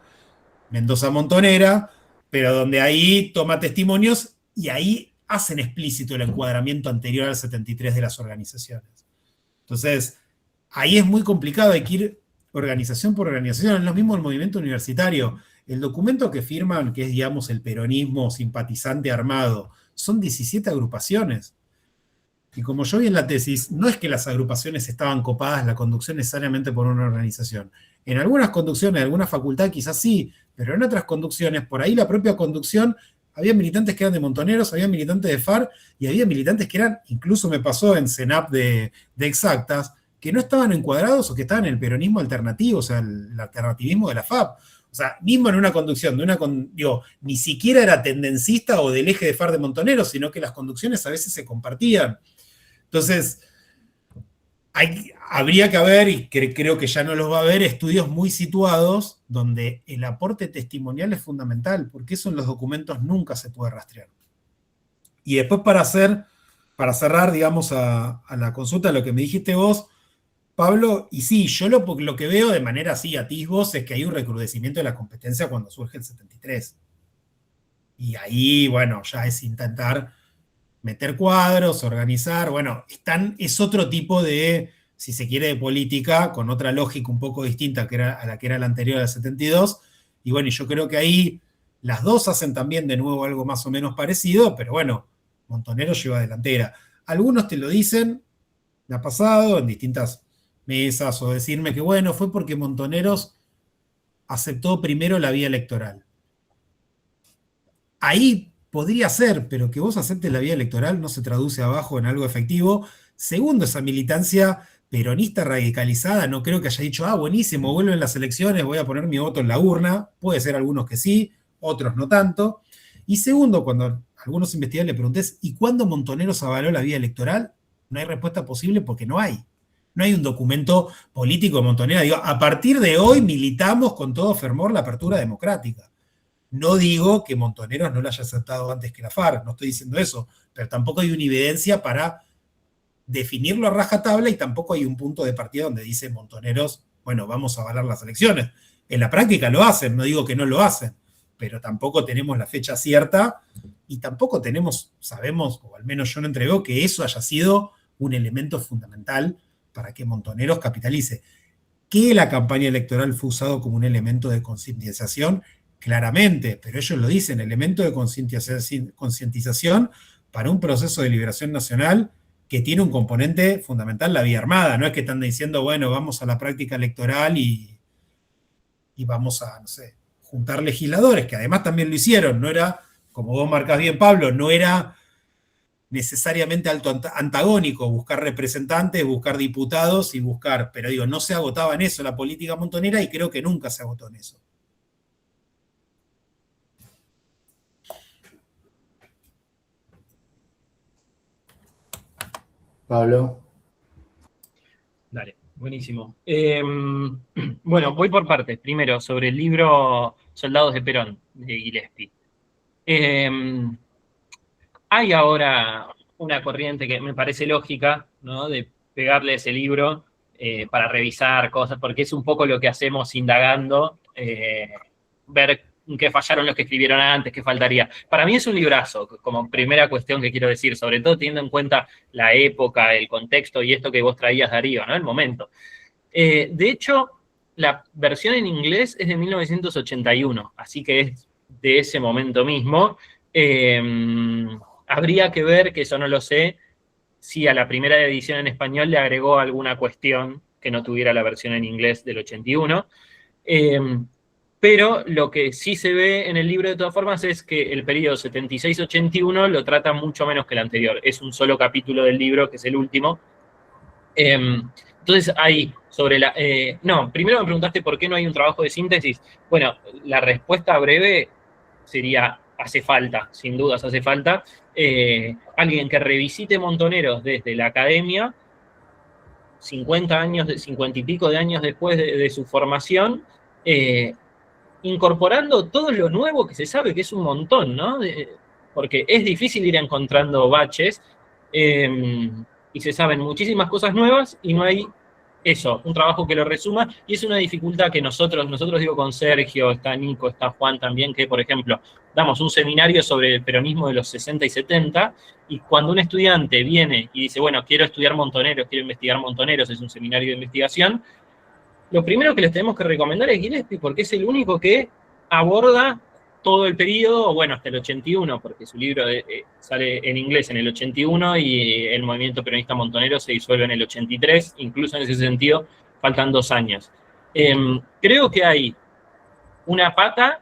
Mendoza Montonera, pero donde ahí toma testimonios y ahí hacen explícito el encuadramiento anterior al 73 de las organizaciones. Entonces, ahí es muy complicado, hay que ir organización por organización, es lo mismo el movimiento universitario. El documento que firman, que es, digamos, el peronismo simpatizante armado, son 17 agrupaciones. Y como yo vi en la tesis, no es que las agrupaciones estaban copadas la conducción necesariamente por una organización. En algunas conducciones, en alguna facultad quizás sí, pero en otras conducciones, por ahí la propia conducción, había militantes que eran de Montoneros, había militantes de FARC, y había militantes que eran, incluso me pasó en CENAP de Exactas, que no estaban encuadrados o que estaban en el peronismo alternativo, o sea, el alternativismo de la FAP. O sea, mismo en una conducción, ni siquiera era tendencista o del eje de FARC de Montoneros, sino que las conducciones a veces se compartían. Entonces, Habría que haber, y creo que ya no los va a haber, estudios muy situados donde el aporte testimonial es fundamental, porque eso en los documentos nunca se puede rastrear. Y después para cerrar, digamos, a la consulta, lo que me dijiste vos, Pablo, y sí, yo lo que veo de manera así, atisbos, es que hay un recrudecimiento de la competencia cuando surge el 73. Y ahí, bueno, ya es intentar meter cuadros, organizar, bueno, es otro tipo de, si se quiere, de política, con otra lógica un poco distinta a la que era la anterior al 72, y bueno, y yo creo que ahí las dos hacen también de nuevo algo más o menos parecido, pero bueno, Montoneros lleva delantera. Algunos te lo dicen, me ha pasado en distintas mesas, o decirme que bueno, fue porque Montoneros aceptó primero la vía electoral. Ahí podría ser, pero que vos aceptes la vía electoral no se traduce abajo en algo efectivo. Segundo, esa militancia peronista radicalizada, no creo que haya dicho, buenísimo, vuelven las elecciones, voy a poner mi voto en la urna. Puede ser algunos que sí, otros no tanto. Y segundo, cuando a algunos investigadores le preguntés, ¿y cuándo Montoneros avaló la vía electoral? No hay respuesta posible porque no hay. No hay un documento político de Montonera. Digo, a partir de hoy militamos con todo fervor la apertura democrática. No digo que Montoneros no lo haya aceptado antes que la FARC, no estoy diciendo eso, pero tampoco hay una evidencia para definirlo a rajatabla y tampoco hay un punto de partida donde dice Montoneros, bueno, vamos a avalar las elecciones. En la práctica lo hacen, no digo que no lo hacen, pero tampoco tenemos la fecha cierta y tampoco sabemos, o al menos yo no entrego, que eso haya sido un elemento fundamental para que Montoneros capitalice. Que la campaña electoral fue usado como un elemento de concientización, claramente, pero ellos lo dicen, elemento de concientización para un proceso de liberación nacional que tiene un componente fundamental, la vía armada. No es que están diciendo, bueno, vamos a la práctica electoral y vamos a, no sé, juntar legisladores, que además también lo hicieron. No era, como vos marcás bien, Pablo, no era necesariamente antagónico buscar representantes, buscar diputados y buscar, pero digo, no se agotaba en eso la política montonera y creo que nunca se agotó en eso. Pablo. Dale, buenísimo. Bueno, voy por partes. Primero, sobre el libro Soldados de Perón, de Gillespie. Hay ahora una corriente que me parece lógica, ¿no? De pegarle ese libro para revisar cosas, porque es un poco lo que hacemos indagando, ver en qué fallaron los que escribieron antes, qué faltaría. Para mí es un librazo, como primera cuestión que quiero decir, sobre todo teniendo en cuenta la época, el contexto y esto que vos traías, Darío, ¿no? El momento. De hecho, la versión en inglés es de 1981, así que es de ese momento mismo. Habría que ver, que eso no lo sé, si a la primera edición en español le agregó alguna cuestión que no tuviera la versión en inglés del 81. Pero lo que sí se ve en el libro de todas formas es que el periodo 76-81 lo trata mucho menos que el anterior. Es un solo capítulo del libro, que es el último. Entonces ahí, sobre la... no, primero me preguntaste por qué no hay un trabajo de síntesis. Bueno, la respuesta breve sería, hace falta, sin dudas hace falta. Alguien que revisite Montoneros desde la academia, 50 y pico de años después de su formación, incorporando todo lo nuevo que se sabe, que es un montón, ¿no? Porque es difícil ir encontrando baches, y se saben muchísimas cosas nuevas y no hay eso, un trabajo que lo resuma, y es una dificultad que nosotros digo con Sergio, está Nico, está Juan también, que por ejemplo, damos un seminario sobre el peronismo de los 60 y 70, y cuando un estudiante viene y dice, bueno, quiero estudiar Montoneros, quiero investigar Montoneros, es un seminario de investigación, lo primero que les tenemos que recomendar es Gillespie, porque es el único que aborda todo el periodo, bueno, hasta el 81, porque su libro sale en inglés en el 81 y el movimiento peronista montonero se disuelve en el 83, incluso en ese sentido faltan 2 años. Creo que hay una pata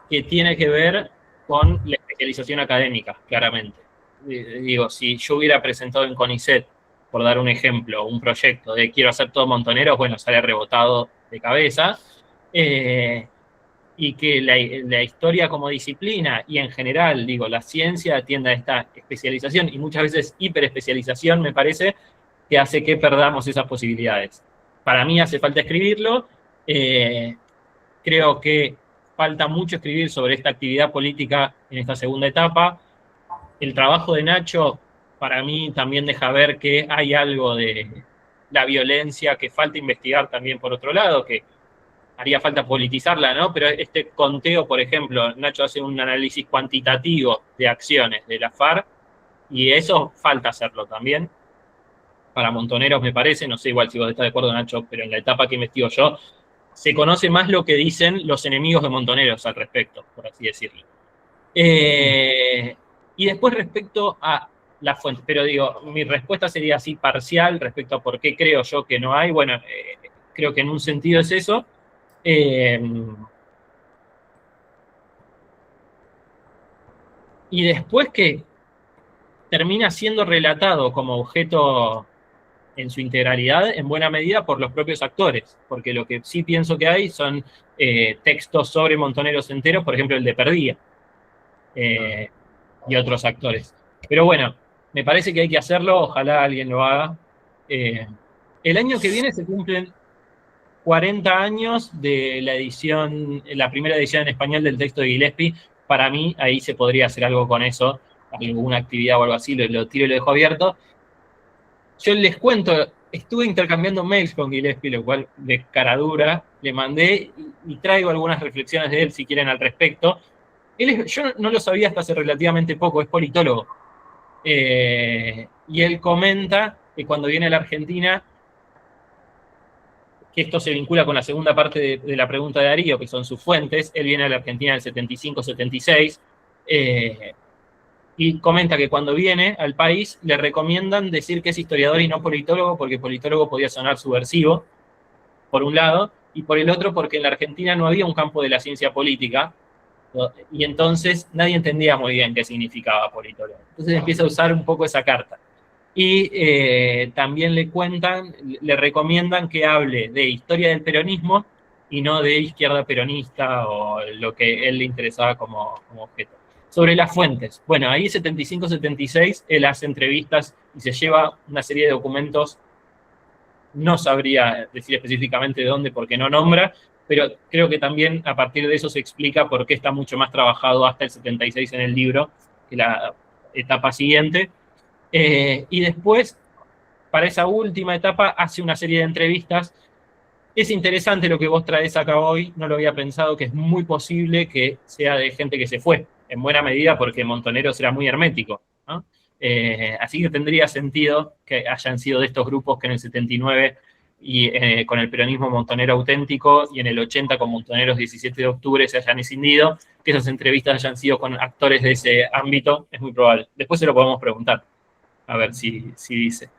que tiene que ver con la especialización académica, claramente. Digo, si yo hubiera presentado en CONICET, por dar un ejemplo, un proyecto de quiero hacer todo Montoneros, bueno, sale rebotado de cabeza. Y que la historia como disciplina y en general, digo, la ciencia tiende a esta especialización y muchas veces hiperespecialización, me parece, que hace que perdamos esas posibilidades. Para mí hace falta escribirlo. Creo que falta mucho escribir sobre esta actividad política en esta segunda etapa. El trabajo de Nacho, para mí, también deja ver que hay algo de la violencia que falta investigar también por otro lado, que haría falta politizarla, ¿no? Pero este conteo, por ejemplo, Nacho hace un análisis cuantitativo de acciones de la FARC, y eso falta hacerlo también. Para Montoneros, me parece, no sé igual si vos estás de acuerdo, Nacho, pero en la etapa que investigo yo, se conoce más lo que dicen los enemigos de Montoneros al respecto, por así decirlo. Y después respecto a la fuente, pero digo, mi respuesta sería así parcial respecto a por qué creo yo que no hay. Bueno, creo que en un sentido es eso. Y después que termina siendo relatado como objeto en su integralidad, en buena medida por los propios actores, porque lo que sí pienso que hay son textos sobre Montoneros enteros, por ejemplo el de Perdía, y otros actores. Pero bueno, me parece que hay que hacerlo, ojalá alguien lo haga. El año que viene se cumplen 40 años de la edición, la primera edición en español del texto de Gillespie. Para mí, ahí se podría hacer algo con eso, alguna actividad o algo así, lo tiro y lo dejo abierto. Yo les cuento, estuve intercambiando mails con Gillespie, lo cual de cara dura, le mandé y traigo algunas reflexiones de él, si quieren, al respecto. Yo no lo sabía hasta hace relativamente poco, es politólogo. Y él comenta que cuando viene a la Argentina, que esto se vincula con la segunda parte de la pregunta de Darío, que son sus fuentes, él viene a la Argentina en el 75-76, y comenta que cuando viene al país le recomiendan decir que es historiador y no politólogo, porque politólogo podía sonar subversivo, por un lado, y por el otro porque en la Argentina no había un campo de la ciencia política, y entonces nadie entendía muy bien qué significaba politólogo. Entonces empieza a usar un poco esa carta. Y también le recomiendan que hable de historia del peronismo y no de izquierda peronista o lo que él le interesaba como objeto. Sobre las fuentes, bueno, ahí 75-76 él hace entrevistas y se lleva una serie de documentos, no sabría decir específicamente de dónde porque no nombra, pero creo que también a partir de eso se explica por qué está mucho más trabajado hasta el 76 en el libro que la etapa siguiente. Y después, para esa última etapa, hace una serie de entrevistas. Es interesante lo que vos traes acá hoy, no lo había pensado, que es muy posible que sea de gente que se fue, en buena medida porque Montoneros era muy hermético, ¿no? Así que tendría sentido que hayan sido de estos grupos que en el 79 y con el peronismo montonero auténtico y en el 80 con Montoneros 17 de octubre se hayan escindido, que esas entrevistas hayan sido con actores de ese ámbito, es muy probable. Después se lo podemos preguntar, a ver si dice.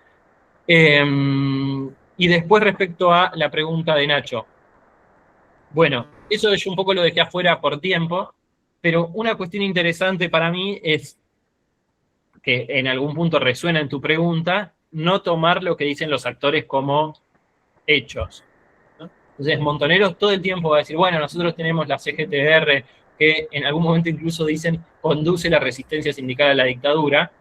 Y después respecto a la pregunta de Nacho. Bueno, eso yo un poco lo dejé afuera por tiempo, pero una cuestión interesante para mí es que en algún punto resuena en tu pregunta, no tomar lo que dicen los actores como hechos, ¿no? Entonces Montoneros todo el tiempo va a decir, bueno, nosotros tenemos la CGTR, que en algún momento incluso dicen conduce la resistencia sindical a la dictadura,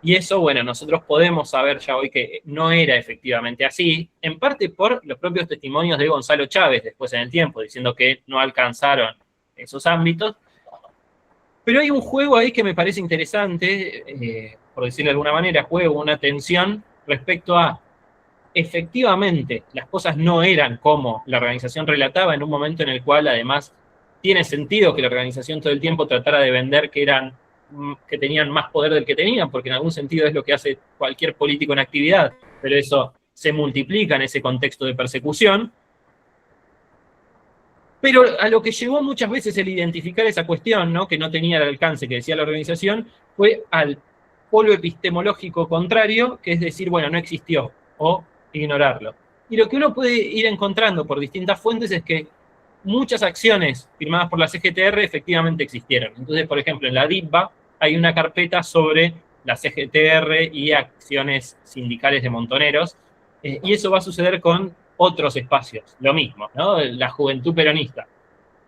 y eso, bueno, nosotros podemos saber ya hoy que no era efectivamente así, en parte por los propios testimonios de Gonzalo Chávez después en el tiempo, diciendo que no alcanzaron esos ámbitos. Pero hay un juego ahí que me parece interesante, por decirlo de alguna manera, juego una tensión respecto a, efectivamente, las cosas no eran como la organización relataba en un momento en el cual, además, tiene sentido que la organización todo el tiempo tratara de vender que tenían más poder del que tenían, porque en algún sentido es lo que hace cualquier político en actividad, pero eso se multiplica en ese contexto de persecución. Pero a lo que llevó muchas veces el identificar esa cuestión, ¿no?, que no tenía el alcance que decía la organización, fue al polo epistemológico contrario, que es decir, bueno, no existió, o ignorarlo. Y lo que uno puede ir encontrando por distintas fuentes es que muchas acciones firmadas por la CGTR efectivamente existieron. Entonces, por ejemplo, en la DIPBA hay una carpeta sobre la CGTR y acciones sindicales de Montoneros, y eso va a suceder con otros espacios, lo mismo, ¿no? La juventud peronista,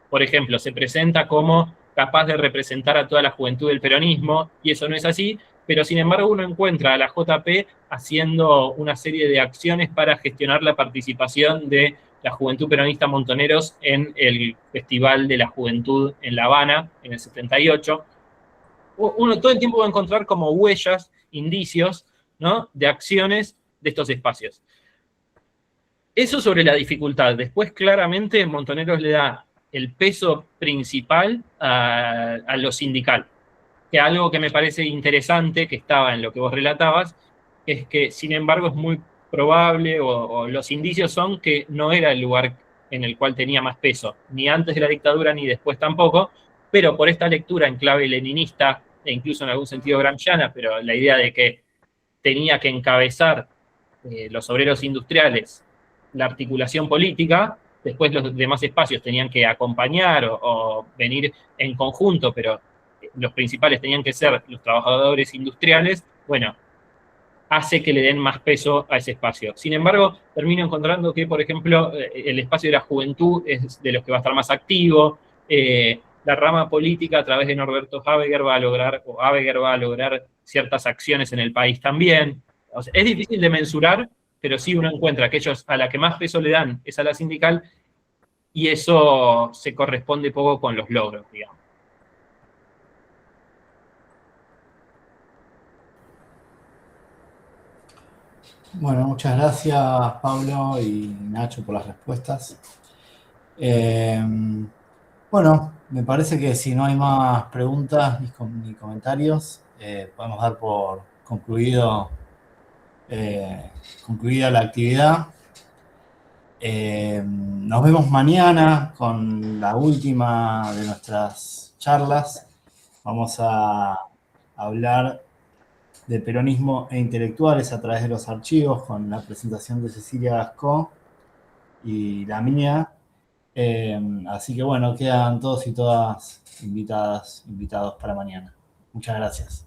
por ejemplo, se presenta como capaz de representar a toda la juventud del peronismo, y eso no es así, pero sin embargo uno encuentra a la JP haciendo una serie de acciones para gestionar la participación de la Juventud Peronista Montoneros en el Festival de la Juventud en La Habana, en el 78. Uno todo el tiempo va a encontrar como huellas, indicios, ¿no?, de acciones de estos espacios. Eso sobre la dificultad. Después, claramente, Montoneros le da el peso principal a lo sindical. Que algo que me parece interesante, que estaba en lo que vos relatabas, es que, sin embargo, es muy probable, o los indicios son que no era el lugar en el cual tenía más peso, ni antes de la dictadura ni después tampoco, pero por esta lectura en clave leninista, e incluso en algún sentido gramsciana, pero la idea de que tenía que encabezar los obreros industriales la articulación política, después los demás espacios tenían que acompañar o venir en conjunto, pero los principales tenían que ser los trabajadores industriales, bueno, hace que le den más peso a ese espacio. Sin embargo, termino encontrando que, por ejemplo, el espacio de la juventud es de los que va a estar más activo, la rama política a través de Norberto Habeger va a lograr ciertas acciones en el país también. O sea, es difícil de mensurar, pero sí uno encuentra que ellos a la que más peso le dan es a la sindical, y eso se corresponde poco con los logros, digamos. Bueno, muchas gracias, Pablo y Nacho, por las respuestas. Bueno, me parece que si no hay más preguntas ni comentarios, podemos dar por concluida la actividad. Nos vemos mañana con la última de nuestras charlas. Vamos a hablar de peronismo e intelectuales a través de los archivos, con la presentación de Cecilia Gascó y la mía. Así que bueno, quedan todos y todas invitados para mañana. Muchas gracias.